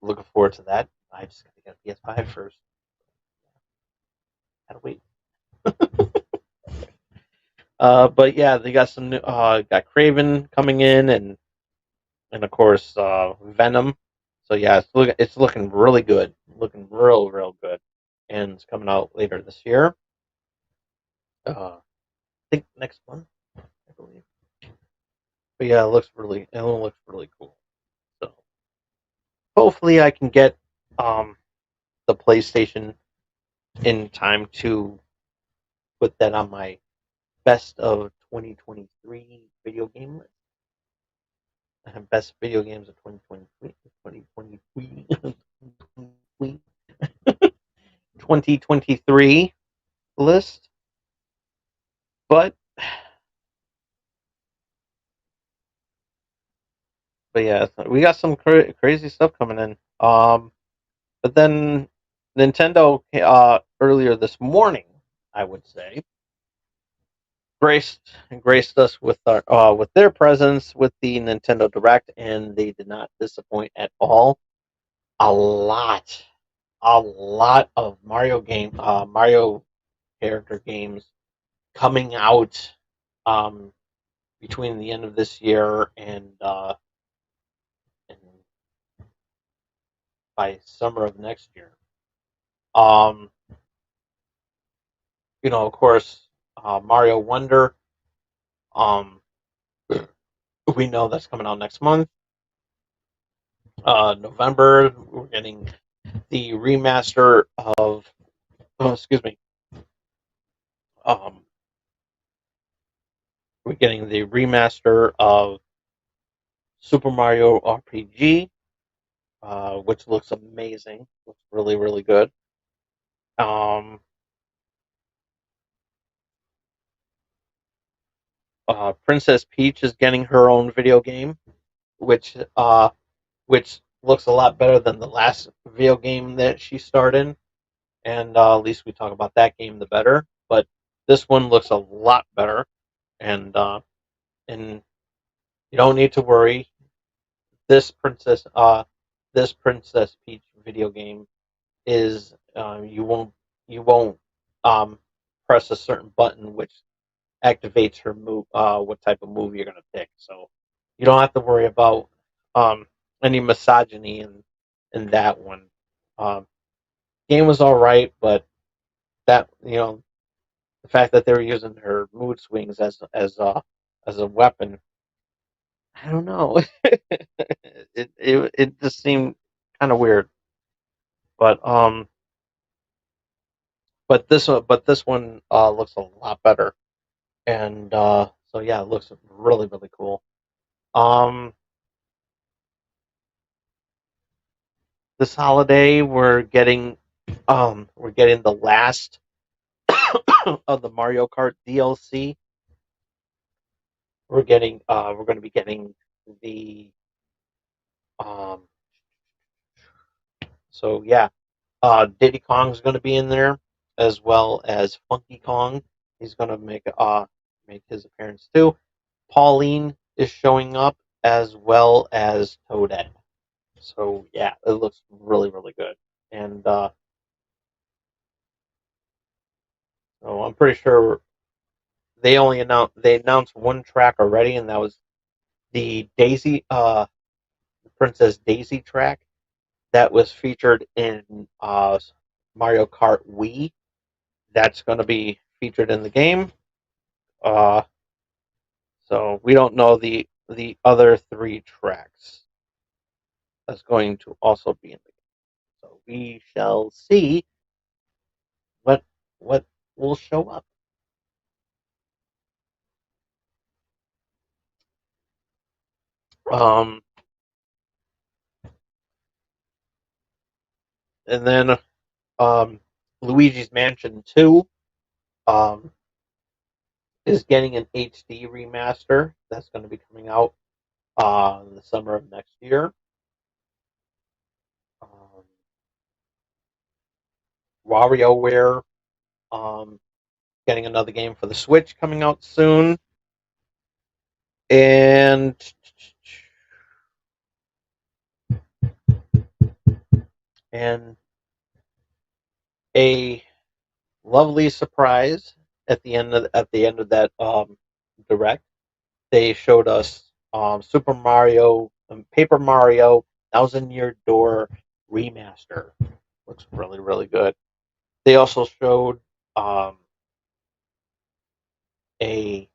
Looking forward to that. I just got to get a PS5 first. Gotta wait. But yeah, they got some new. Got Craven coming in, and of course Venom. So yeah, it's looking really good, looking real good, and it's coming out later this year. I think next month, I believe. But yeah, it looks really cool. So hopefully I can get um the PlayStation in time to put that on my best of 2023 video game list. Best video games of 2023, 2023 list. But yeah, we got some crazy stuff coming in. But then Nintendo earlier this morning, I would say, graced us with their presence with the Nintendo Direct, and they did not disappoint at all. A lot, a lot of Mario character games coming out um, between the end of this year and by summer of next year. Um, of course, Mario Wonder. Um, we know that's coming out next month. November, we're getting the remaster of. Oh, excuse me. Um, we're getting the remaster of Super Mario RPG, which looks amazing. Looks really good. Um, Princess Peach is getting her own video game, which which looks a lot better than the last video game that she starred in. And at least we talk about that game, the better. But this one looks a lot better, and you don't need to worry. This princess uh this Princess Peach video game is you won't. you won't press a certain button which activates her move, what type of move you're gonna pick. So you don't have to worry about any misogyny in that one. Um, Game was all right, but that the fact that they were using her mood swings as a weapon, I don't know. It just seemed kind of weird. But this one looks a lot better, and so yeah, it looks really really cool. Um, this holiday we're getting the last of the Mario Kart DLC. We're going to be getting the um so yeah, Diddy Kong's going to be in there, as well as Funky Kong. He's going to make his appearance too. Pauline is showing up, as well as Toadette. So yeah, it looks really really good, and so I'm pretty sure they announced one track already, and that was the Princess Daisy track that was featured in Mario Kart Wii. That's going to be featured in the game. Uh, so we don't know the other three tracks that's going to also be in the game. So we shall see what what will show up. Um, and then um, Luigi's Mansion 2 um, is getting an HD remaster that's going to be coming out in the summer of next year. Um, WarioWare um, getting another game for the Switch coming out soon. And and a lovely surprise at the end of that direct. They showed us Super Mario, Paper Mario, Thousand Year Door remaster. Looks really really good. They also showed um, a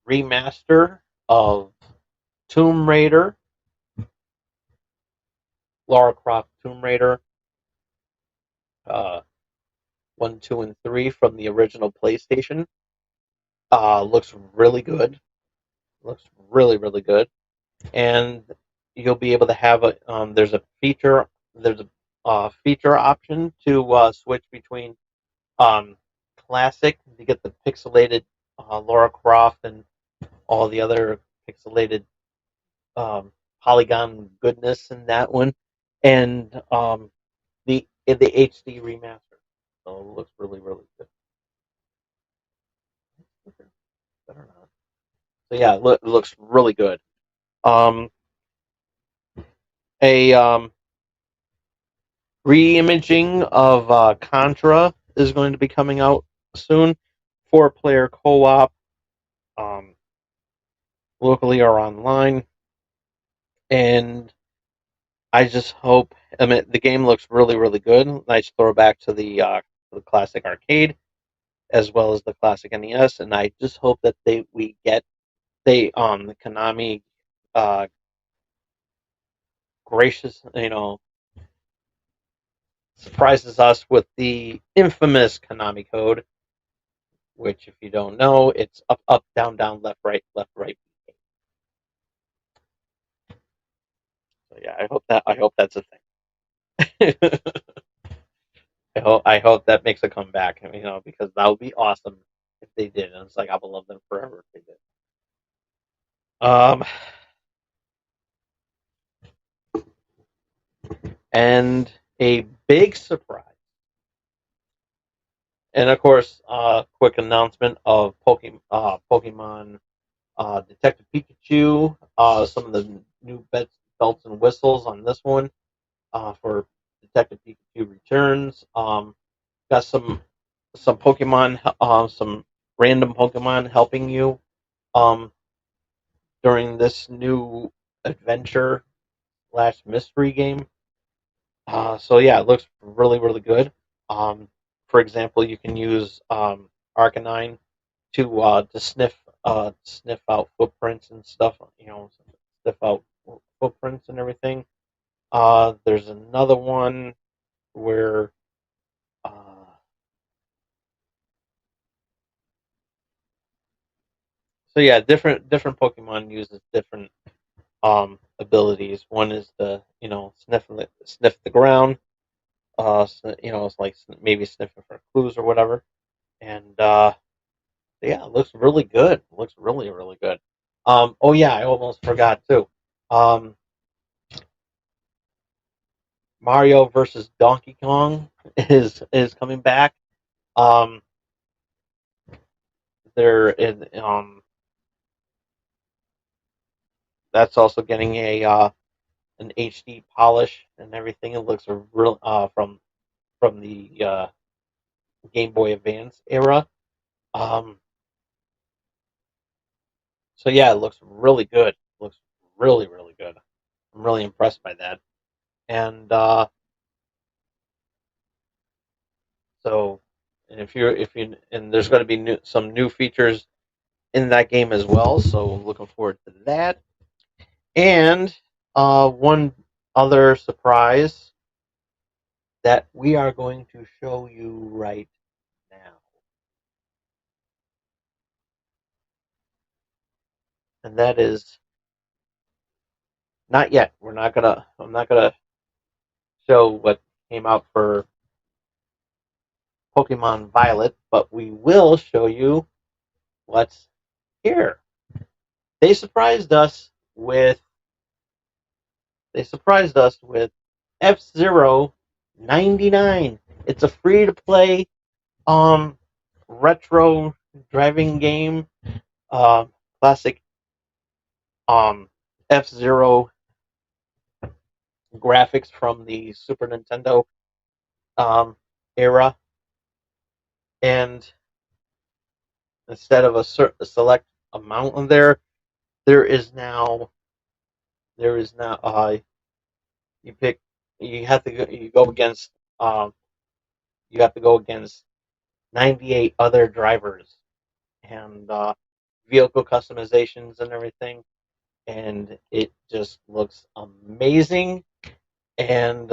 remaster of Tomb Raider, Lara Croft Tomb Raider, uh, 1, 2, and 3 from the original PlayStation. Looks really good. Looks really really good, and you'll be able to have there's a feature option to switch between um, classic to get the pixelated Lara Croft and all the other pixelated polygon goodness in that one, and the HD remaster. So it looks really really good. Better not. So yeah, it looks really good. Um, a Re-imaging of Contra is going to be coming out soon. 4-player co-op, um, locally or online, and I just hope. I mean, the game looks really, really good. Nice throwback to the classic arcade, as well as the classic NES. And I just hope that the Konami uh, gracious, surprises us with the infamous Konami code, which, if you don't know, it's up, up, down, down, left, right. So yeah, I hope that's a thing. I hope that makes a comeback, because that would be awesome if they did. And it's like I would love them forever if they did. Um, and a big surprise, and of course, quick announcement of Pokemon Detective Pikachu. Some of the new belts and whistles on this one for Detective Pikachu Returns. got some Pokemon, some random Pokemon helping you um, during this new adventure slash mystery game. So yeah, it looks really really good. Um, for example, you can use Arcanine to sniff out footprints and stuff. Sniff out footprints and everything. There's another one where uh, so yeah, different Pokemon uses different abilities. One is the sniff the ground. It's like maybe sniffing for clues or whatever. And yeah, it looks really good. It looks really really good. Oh yeah, I almost forgot too. Um, Mario versus Donkey Kong is coming back. Um, they're in that's also getting a an HD polish and everything. It looks real from the Game Boy Advance era. Um, so yeah, it looks really good. It looks really really good. I'm really impressed by that. And so, and if you and there's going to be some new features in that game as well. So looking forward to that. And one other surprise that we are going to show you right now, and that is not yet. We're not gonna. I'm not gonna show what came out for Pokemon Violet, but we will show you what's here. They surprised us with they surprised us with F-Zero 99. It's a free to play um retro driving game. Uh, classic F-Zero graphics from the Super Nintendo um, era, and instead of a select amount on there is now you pick you go against um, you have to go against 98 other drivers and vehicle customizations and everything, and it just looks amazing. And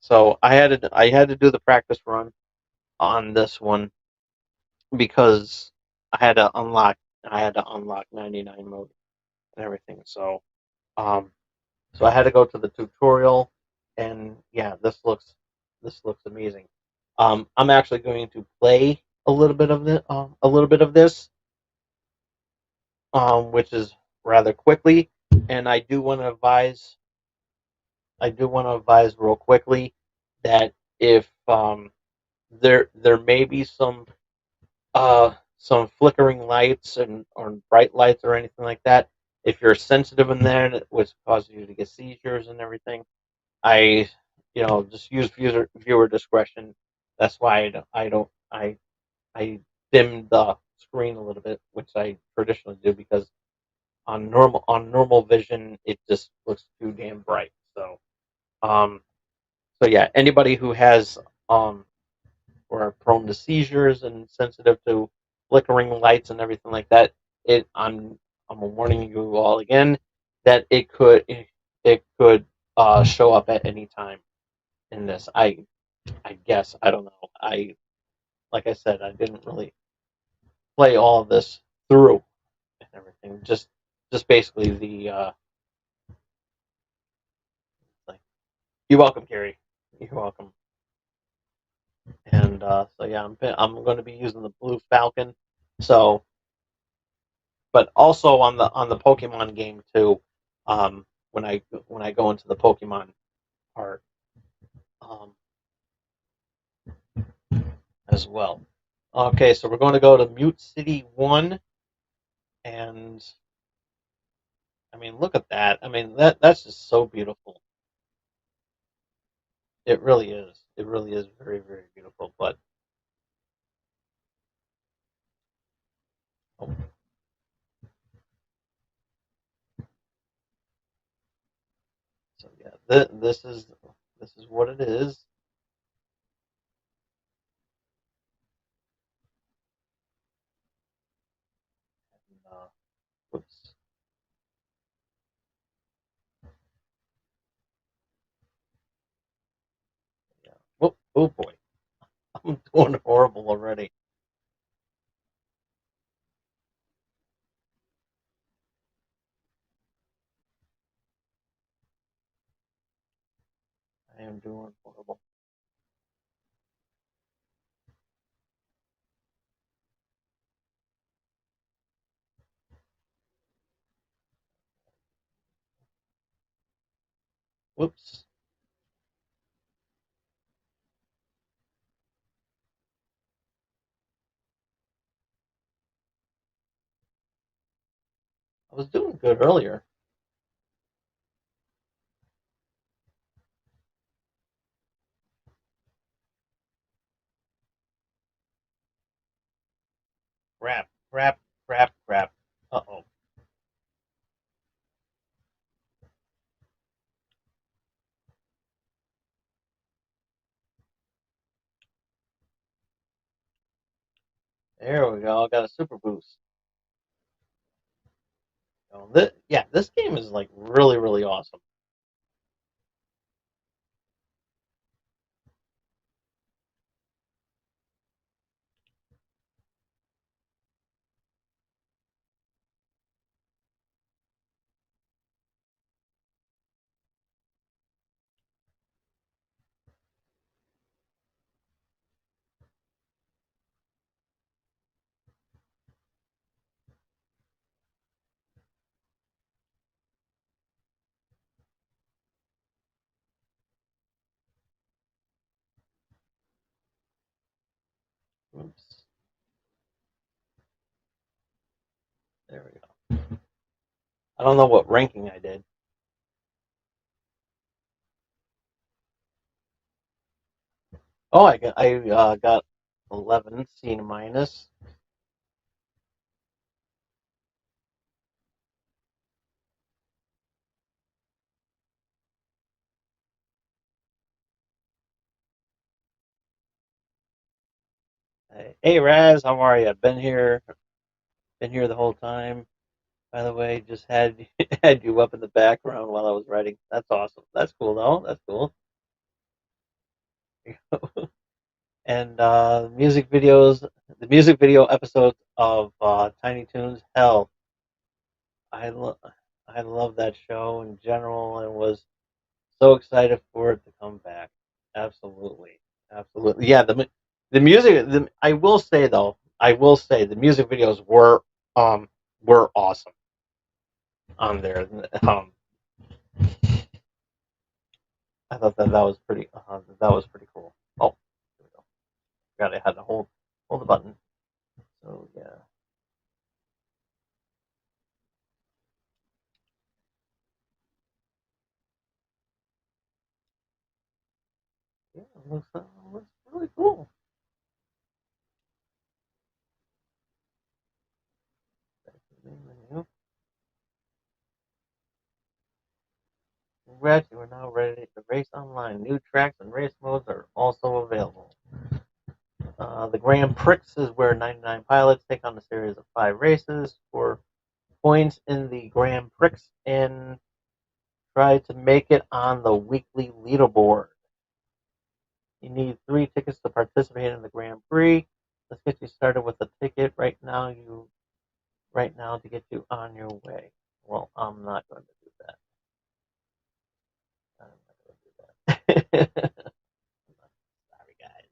so I had to do the practice run on this one because I had to unlock 99 mode and everything. Um, so I had to go to the tutorial, and yeah, this looks amazing. I'm actually going to play a little bit of this, which is rather quickly, and I do want to advise real quickly that if there may be some flickering lights and or bright lights or anything like that. If you're sensitive in there, which causes you to get seizures and everything, I just use viewer discretion. That's why I dimmed the screen a little bit, which I traditionally do because on normal vision it just looks too damn bright. Um so yeah, anybody who has um or are prone to seizures and sensitive to flickering lights and everything like that, it I'm warning you all again that it could show up at any time in this. I guess I don't know. I Like I said, I didn't really play all of this through and everything. Just basically the like, you're welcome, Carrie. You're welcome. And so yeah, I'm going to be using the Blue Falcon. So but also on the Pokemon game too. When I go into the Pokemon part um, as well. Okay, so we're going to go to Mute City 1, and I mean, look at that. I mean, that's just so beautiful. It really is. It really is very, very beautiful. But oh, so yeah, this is what it is. And, whoops. Yeah. Oh boy, I'm doing horrible already. I am doing horrible. Whoops. I was doing good earlier. Crap, crap, crap, crap. Uh-oh. There we go. I got a super boost. Yeah, this game is like really, really awesome. Oops. There we go. I don't know what ranking I did. Oh, I got 11 C minus. Hey Raz, how are you? Been here the whole time. By the way, just had had you up in the background while I was writing. That's awesome. That's cool though. That's cool. And the music video episodes of Tiny Toons. Hell, I lo- I love that show in general, and was so excited for it to come back. Absolutely, absolutely. Yeah, the music. I will say though, I will say the music videos were awesome on there. I thought that was pretty cool. Oh, there we go. Forgot I had to hold the button. So yeah, yeah, it looks really cool. Congrats, you are now ready to race online. New tracks and race modes are also available. The Grand Prix is where 99 pilots take on a series of 5 races for points in the Grand Prix and try to make it on the weekly leaderboard. You need 3 tickets to participate in the Grand Prix. Let's get you started with a ticket right now to get you on your way. Well, I'm not going to do that. I'm not going to do that. Sorry, guys.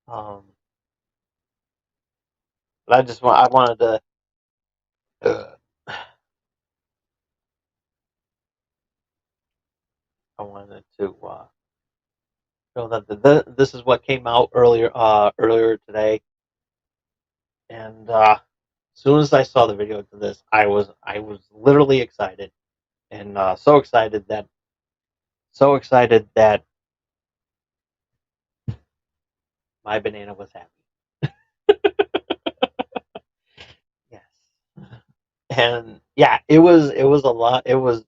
Um, but I wanted to, uh, I wanted to show that this is what came out earlier today, and as soon as I saw the video to this, I was literally excited, and so excited that my banana was happy. Yes. And yeah, it was a lot. It was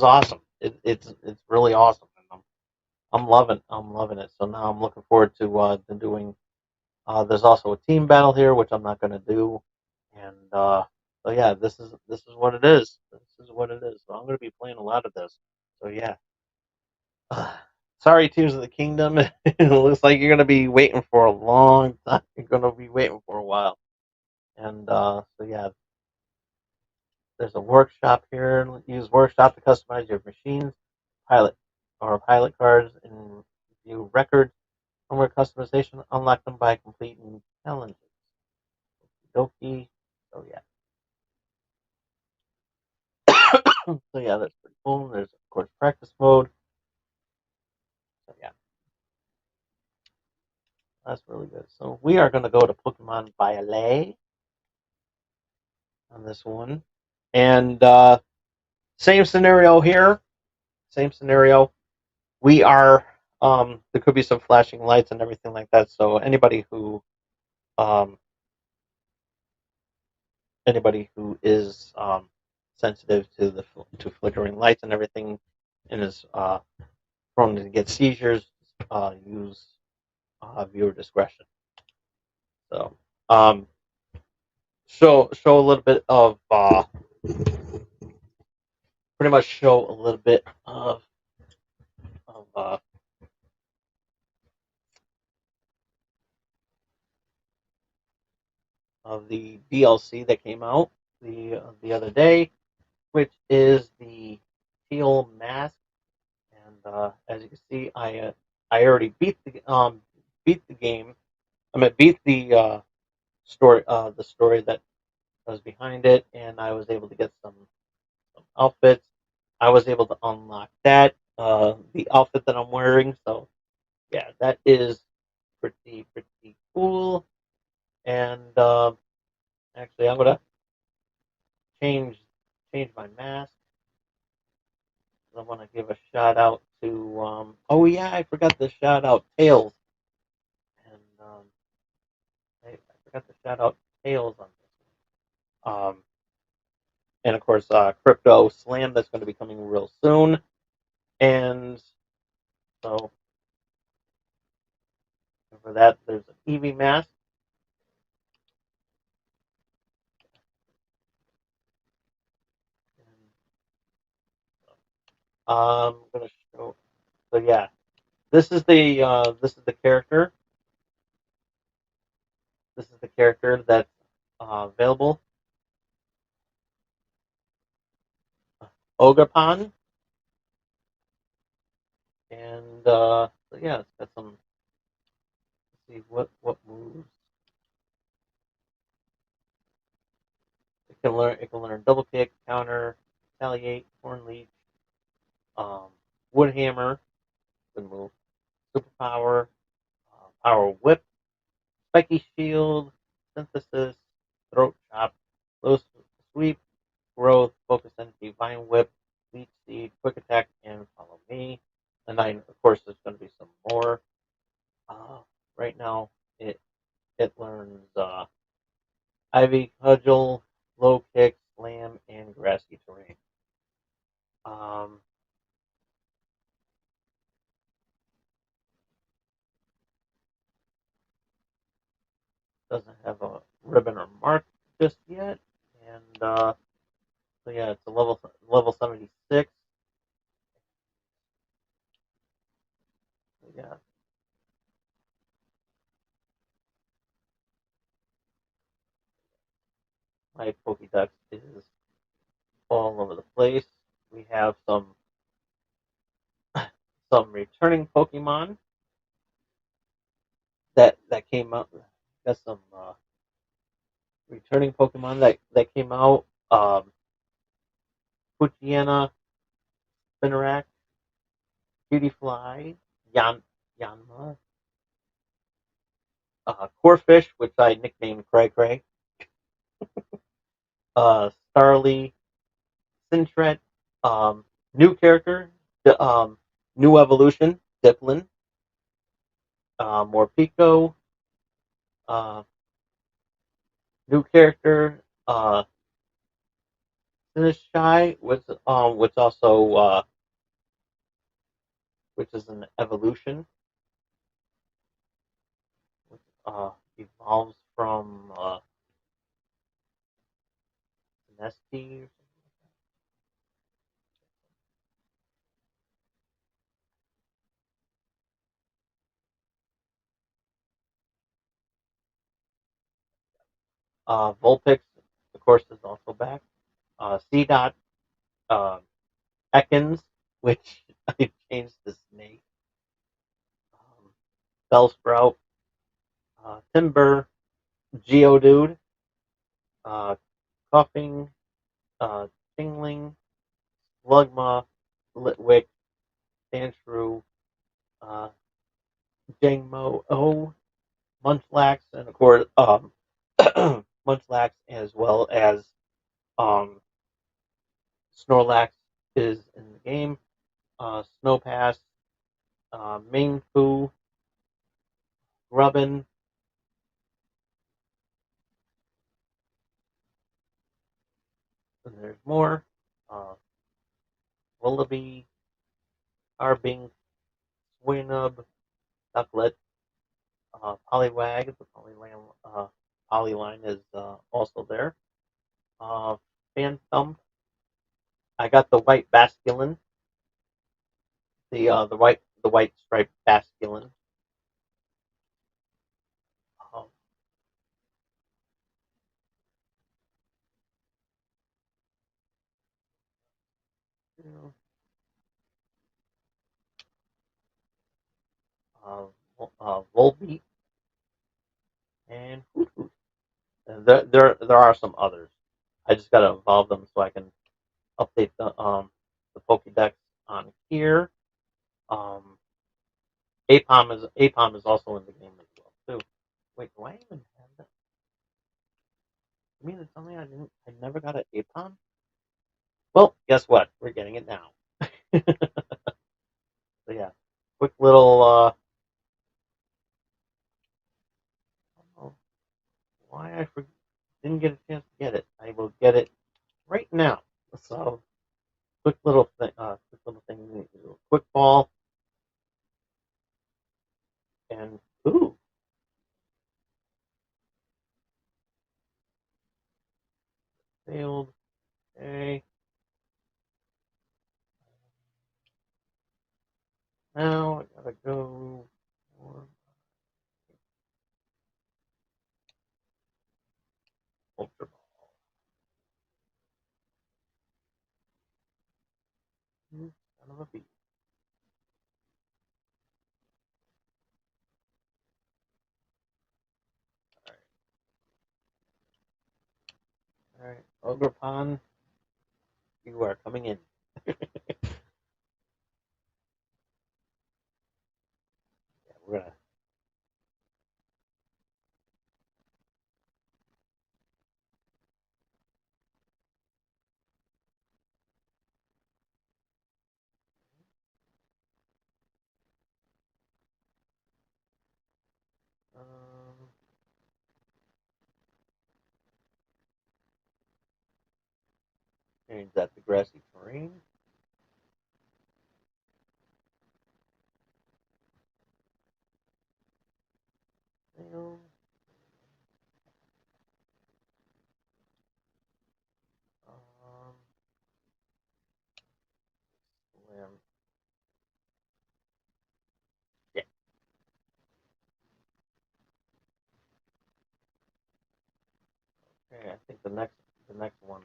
awesome. It's really awesome. And I'm loving it. So now I'm looking forward to doing. There's also a team battle here, which I'm not going to do. And so yeah, this is what it is. This is what it is. So I'm going to be playing a lot of this. So yeah. Sorry, Tears of the Kingdom. It looks like you're going to be waiting for a long time. You're going to be waiting for a while. And so yeah, there's a workshop here. Use workshop to customize your machines, pilot pilot cards, and view records. Firmware customization. Unlock them by completing challenges. Doki. So yeah. So yeah, that's pretty cool. There's of course practice mode. So yeah, that's really good. So we are going to go to Pokemon Violet on this one, and same scenario here. Same scenario. We are. There could be some flashing lights and everything like that. So um, anybody who is sensitive to to flickering lights and everything, and is prone to get seizures, use viewer discretion. So um, show a little bit of pretty much show a little bit of of the DLC that came out the other day, which is the Teal Mask. And as you can see, I already beat the game. I mean, beat the story that was behind it, and I was able to get some outfits. I was able to unlock that the outfit that I'm wearing. So yeah, that is pretty cool. And actually, I'm gonna change change my mask. I want to give a shout out to oh yeah, I forgot to shout out Tails, and I forgot to shout out Tails on this one. And of course Crypto Slam, that's going to be coming real soon. And so for that, there's an Eevee mask. I'm gonna show. So yeah, this is the character. This is the character that's available. Ogapan. And so yeah, it's got some. Let's see what moves it can learn. It can learn double kick, counter, retaliate, horn leech, um, wood hammer, good move, superpower, power whip, spiky shield, synthesis, throat chop, low sweep, growth, focus energy, vine whip, leech seed, quick attack, and follow me. And then of course there's going to be some more. Uh, right now it learns ivy, cudgel, low kick, slam, and grassy terrain. Um, doesn't have a ribbon or mark just yet, and so yeah, it's a level 76. Yeah, my Pokédex is all over the place. We have some returning Pokemon that came out. Got some returning Pokemon that came out. Puchiana, Spinarak, Beautyfly, Yanma, Corfish, which I nicknamed Cray Cray, Starly, Sintret, new character, new evolution, Diplin, Morpeko, Uh, New character, Shy, which also which is an evolution, which evolves from Nesty or something. Vulpix, of course, is also back. C. Dot, uh, Ekans, which I changed to Snake. Um, Bellsprout, Timber, Geodude, uh, Coughing, uh, Tingling, Slugma, Litwick, Sandshrew, uh, Jangmo O, Munchlax, and of course, Munchlax, as well as um, Snorlax is in the game. Snowpass, Mingfu, Grubbin, and there's more. Uh, Willoughby, Arbink, Swinub, Ducklet, Poliwag, the Polyline is also there. Phantom, I got the white Basculin, the white striped Basculin. Um, you know, uh, Volbeat, and Hoot Hoot. And there are some others. I just gotta evolve them so I can update the Pokédex on here. Um, Apom is also in the game as well too. Wait, do I even have that? You mean to tell me I never got an Apom? Well, guess what? We're getting it now. So yeah, quick little I don't know why didn't get a chance to get it. I will get it right now. So quick little thing, quick ball, and ooh, failed. Okay, now I gotta go for ultra ball. Son of a beast. All right, Ogre Pond, you are coming in. Yeah, we're gonna. Um, Change that to grassy terrain. Fail. Um, Slam. Yeah. Okay, I think the next one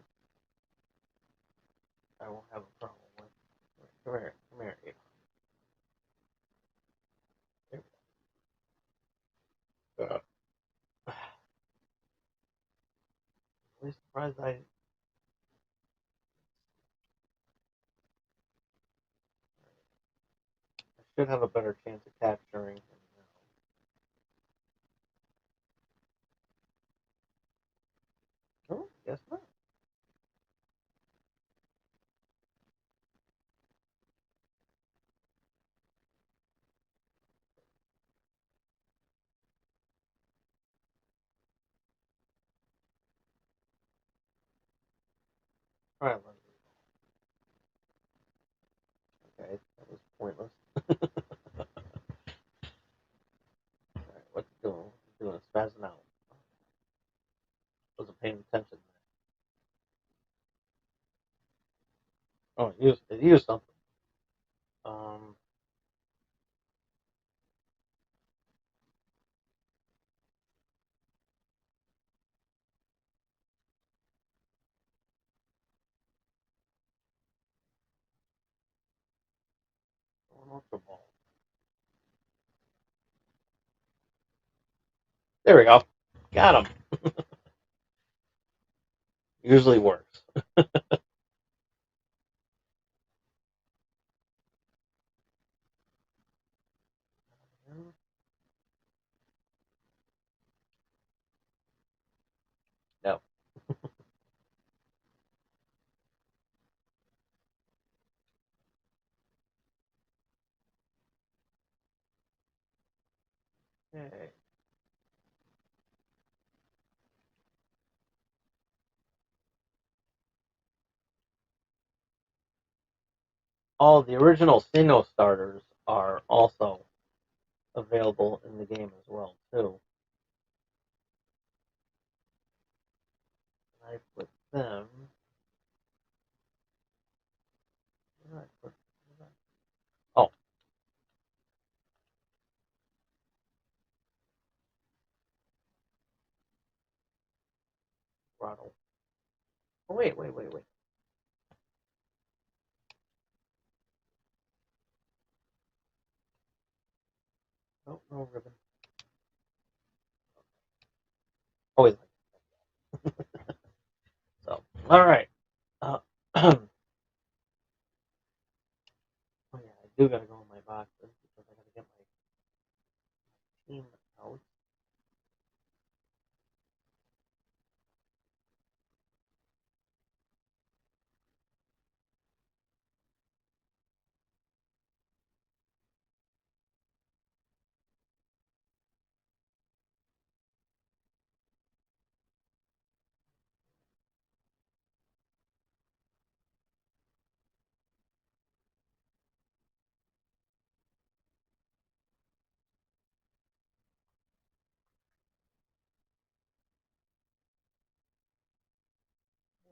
I won't have a problem with. Come here, Abe. There we go. Really surprised I should have a better chance of capturing him now. Oh, guess not. Try one. Okay, that was pointless. Alright, what's it doing? What's it doing? It's spazzing out. Wasn't paying attention. Oh, it used something. Um, Ultra Ball. There we go. Got him. Usually works. No. Okay. All the original Sinnoh starters are also available in the game as well too. I put them. Where did I put? Oh, Throttle. Oh wait. Oh, no ribbon. Always like so. All right. Oh yeah, I do gotta go in my boxes because I gotta get my team out.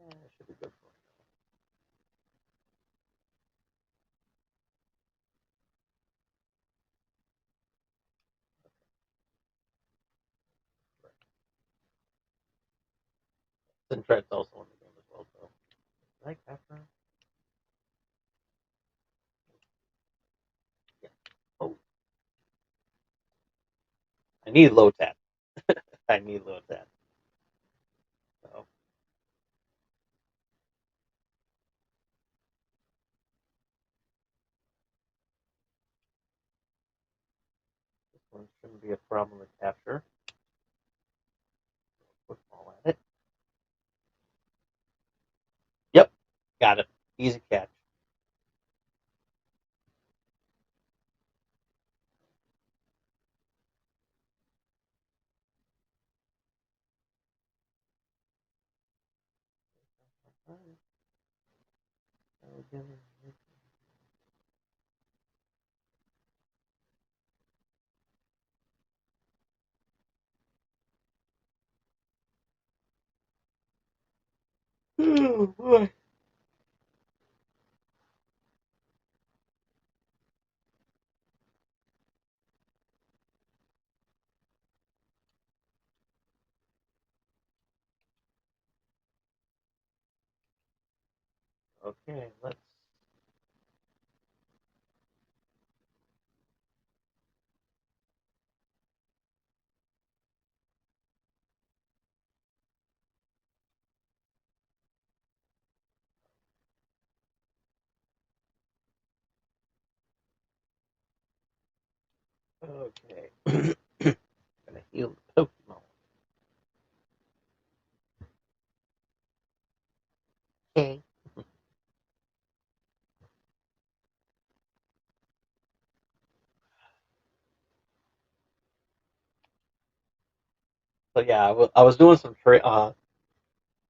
Yeah, it should be good for me. Sintret's also in the game as well, so. Like after. Yeah. Oh, I need low tap. I need low tap. So this one shouldn't be a problem to capture. Football at it. Yep, got it. Easy catch. Oh boy. Okay, let's. Okay. Gonna heal the Pokemon. Okay. So yeah, I was doing some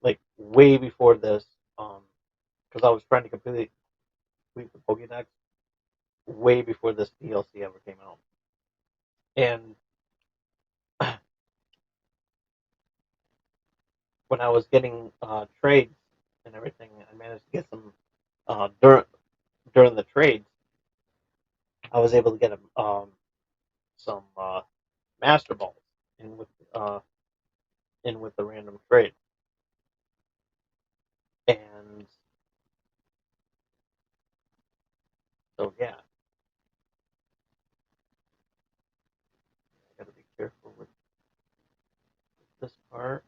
like way before this. Um, because I was trying to complete the Pokédex way before this DLC ever came out. And when I was getting trades and everything, I managed to get some during the trades. I was able to get some Master Balls in with uh, in with the random trade, and so yeah, I got to be careful with this part.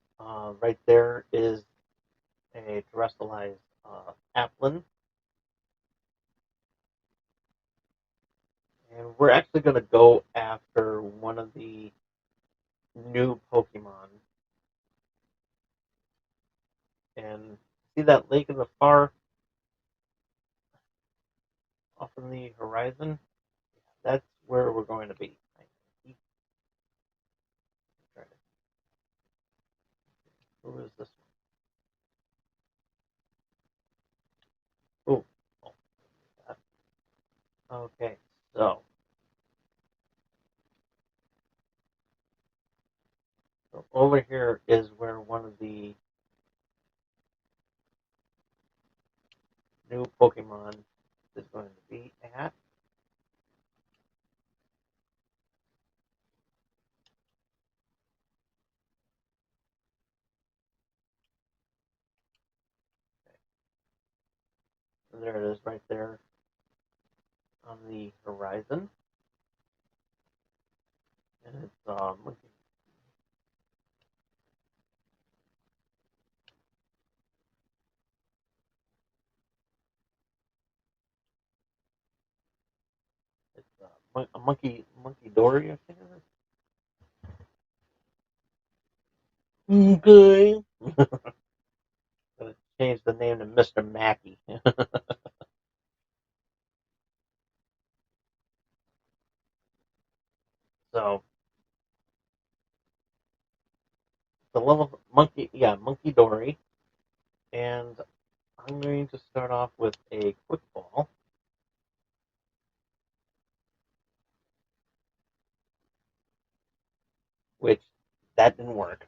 Right there is a terrestrialized Applin, and we're actually going to go after one of the new Pokemon. And see that lake in the far off in the horizon? That's where we're going to be. Who is this one? Oh, okay. So, so over here is where one of the new Pokemon is going to be at. And there it is right there on the horizon. And it's a monkey Dory, I think it is. Okay. Gonna change the name to Mr. Mackey. So the level monkey, yeah, Monkey Dory, and I'm going to start off with a quick ball, which that didn't work.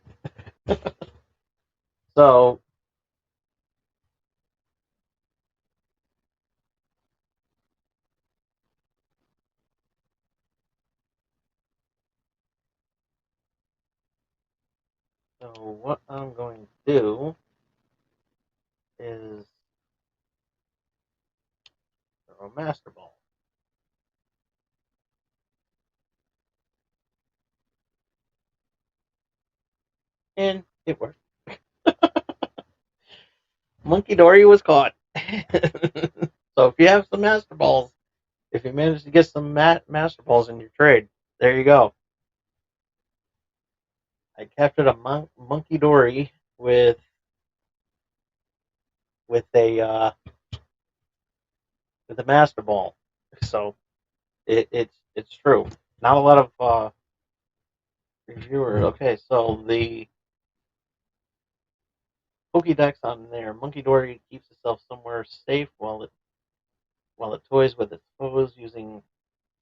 So so what I'm going to do is throw a Master Ball, and it worked. Monkey Dory was caught. So if you have some Master Balls, if you manage to get some Master Balls in your trade, there you go. I captured a Monkey Dory with a with a Master Ball. So it's true. Not a lot of reviewers. Okay, so the Pokédex on there, Monkey Dory keeps itself somewhere safe while it toys with its foes using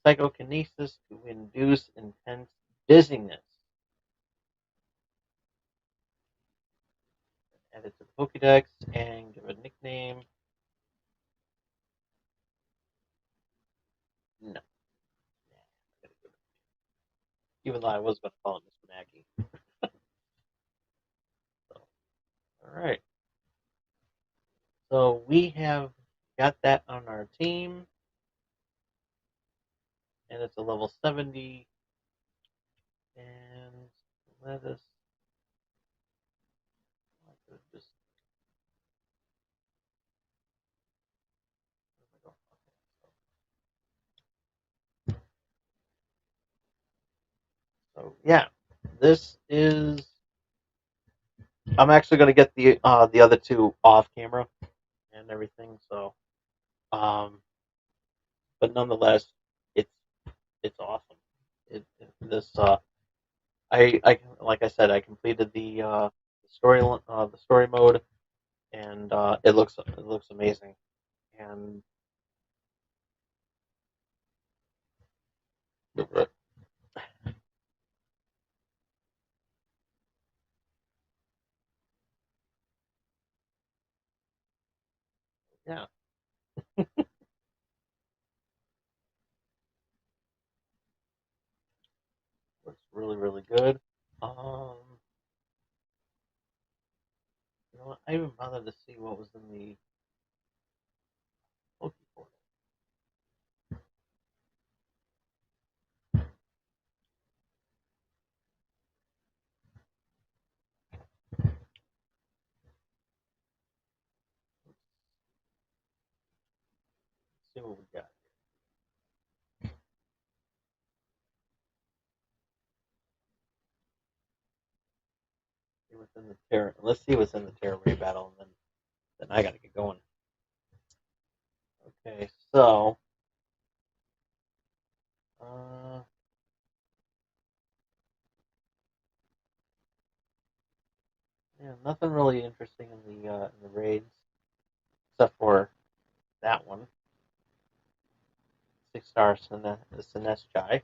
psychokinesis to induce intense dizziness. Add it to the Pokédex and give it a nickname. No, even though I was going to call it Mr. Mackey. So, all right. So we have got that on our team, and it's a level 70. And let us just so yeah, this is. I'm actually going to get the other two off camera and everything. So, um, but nonetheless, it's it's awesome. This I like I said, I completed the story mode, and it looks amazing. And yeah, looks really really good. Um, you know what? I even bothered to see what was in the Pokemon. See what we got. See what's in the Terra. Let's see what's in the Terra Ray battle, and then I gotta get going. Okay, so uh, yeah, nothing really interesting in the raids except for that one, 6-star Sinestri.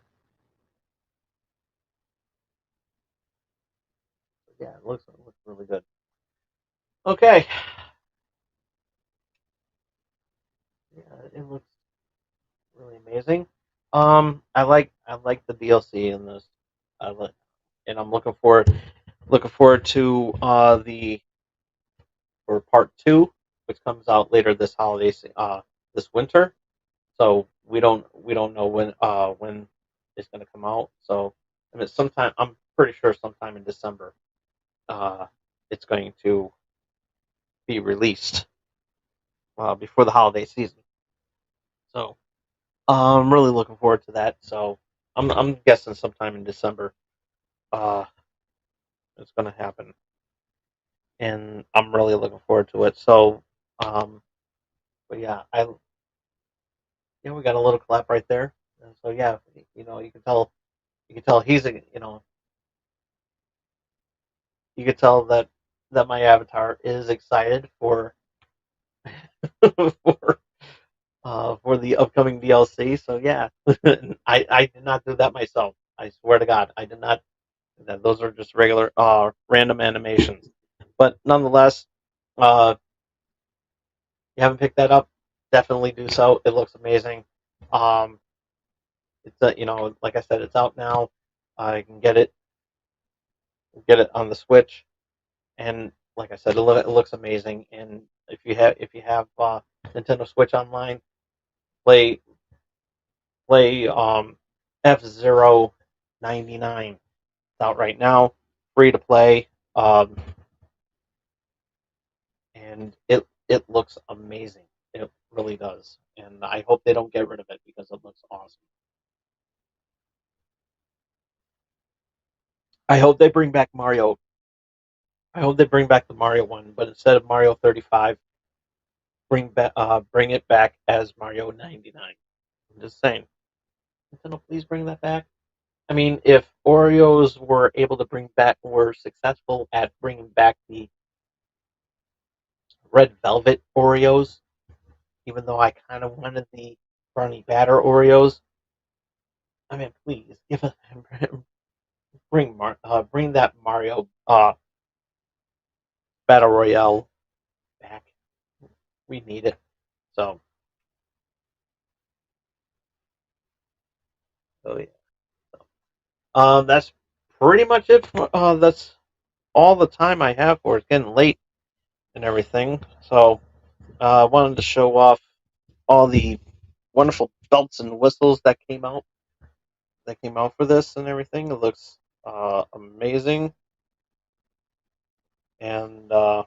Yeah, it looks really good. Okay, yeah, it looks really amazing. I like the DLC in this. I like, and I'm looking forward to the for part two, which comes out later this winter. So we don't know when it's going to come out. So I mean, sometime I'm pretty sure sometime in December, uh, it's going to be released before the holiday season. So I'm really looking forward to that. So I'm guessing sometime in December, uh, it's going to happen, and I'm really looking forward to it. So, um, but yeah, we got a little clap right there. And so yeah, you can tell you can tell that my avatar is excited for for the upcoming DLC. So yeah, I did not do that myself. I swear to God, I did not. Those are just regular random animations. But nonetheless, uh, you haven't picked that up, definitely do so. It looks amazing. Um, it's like I said, it's out now. I can get it on the Switch, and like I said, it looks amazing. And if you have Nintendo Switch Online, play play F-Zero 99. It's out right now, free to play, and it looks amazing. It really does, and I hope they don't get rid of it because it looks awesome. I hope they bring back Mario. I hope they bring back the Mario one, but instead of Mario 35, bring it back as Mario 99. I'm just saying, Nintendo, please bring that back. I mean, if Oreos were successful at bringing back the red velvet Oreos, even though I kind of wanted the brownie batter Oreos. I mean, please give us bring that Mario battle royale back. We need it. So, so yeah. So, that's pretty much it. That's all the time I have for it. It's getting late and everything. So, I wanted to show off all the wonderful belts and whistles that came out for this and everything. It looks amazing, and so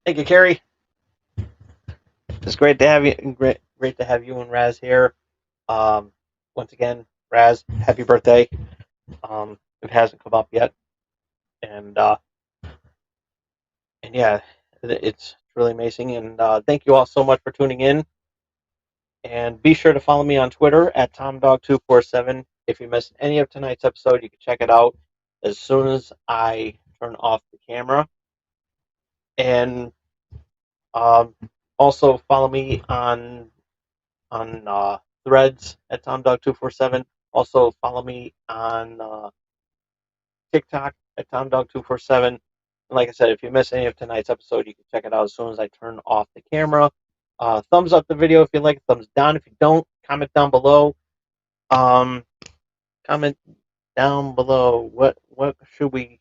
thank you, Carrie. It's great to have you. Great to have you and Raz here. Um, Once again, Raz, happy birthday. It hasn't come up yet, and and yeah, it's really amazing. And thank you all so much for tuning in. And be sure to follow me on Twitter at TomDog247. If you missed any of tonight's episode, you can check it out as soon as I turn off the camera. And um, also follow me on Threads at TomDog247. Also follow me on TikTok at TomDog247. And like I said, if you miss any of tonight's episode, you can check it out as soon as I turn off the camera. Thumbs up the video if you like it. Thumbs down if you don't. Comment down below. Um, Comment down below what should we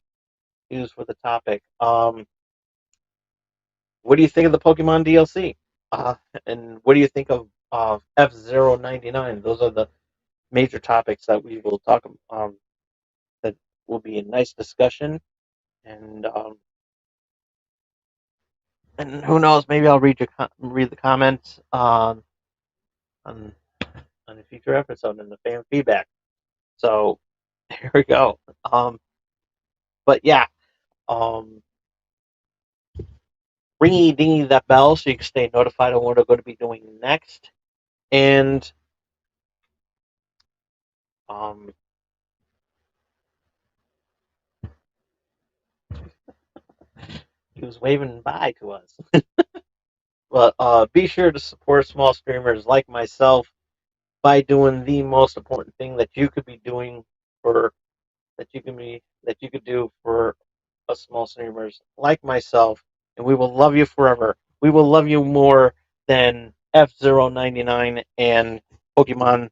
use for the topic. What do you think of the Pokemon DLC? Uh, and what do you think of F099? Those are the major topics that we will talk that will be a nice discussion. And and who knows, maybe I'll read the comments on a future episode in the fan feedback. So here we go. But yeah, um, ringy dingy that bell so you can stay notified on what we're going to be doing next. And um, he was waving bye to us. But be sure to support small streamers like myself by doing the most important thing that you could be doing for that you could do for us small streamers like myself, and we will love you forever. We will love you more than F099 and Pokemon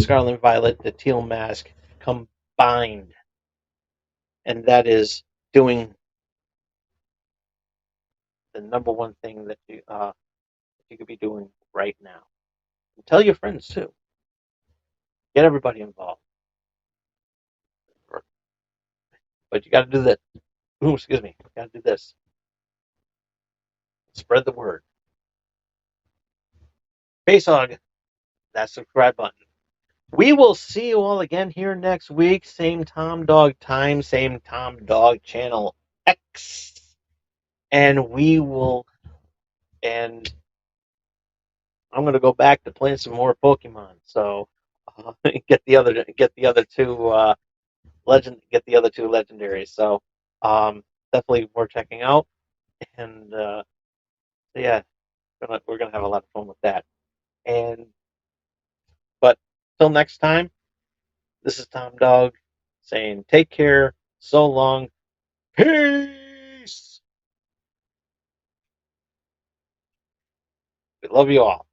Scarlet Violet, the Teal Mask combined, and that is doing the number one thing that you could be doing right now. And tell your friends too. Get everybody involved. But you got to do that. Ooh, excuse me. You got to do this. Spread the word. Face hug. That subscribe button. We will see you all again here next week. Same Tom Dog time, same Tom Dog channel X. And we will, and I'm gonna go back to playing some more Pokemon. So get the other two get the other two legendaries. So definitely worth checking out. And so yeah, we're gonna have a lot of fun with that. And but till next time, this is Tom Dog saying take care. So long. Peace. We love you all.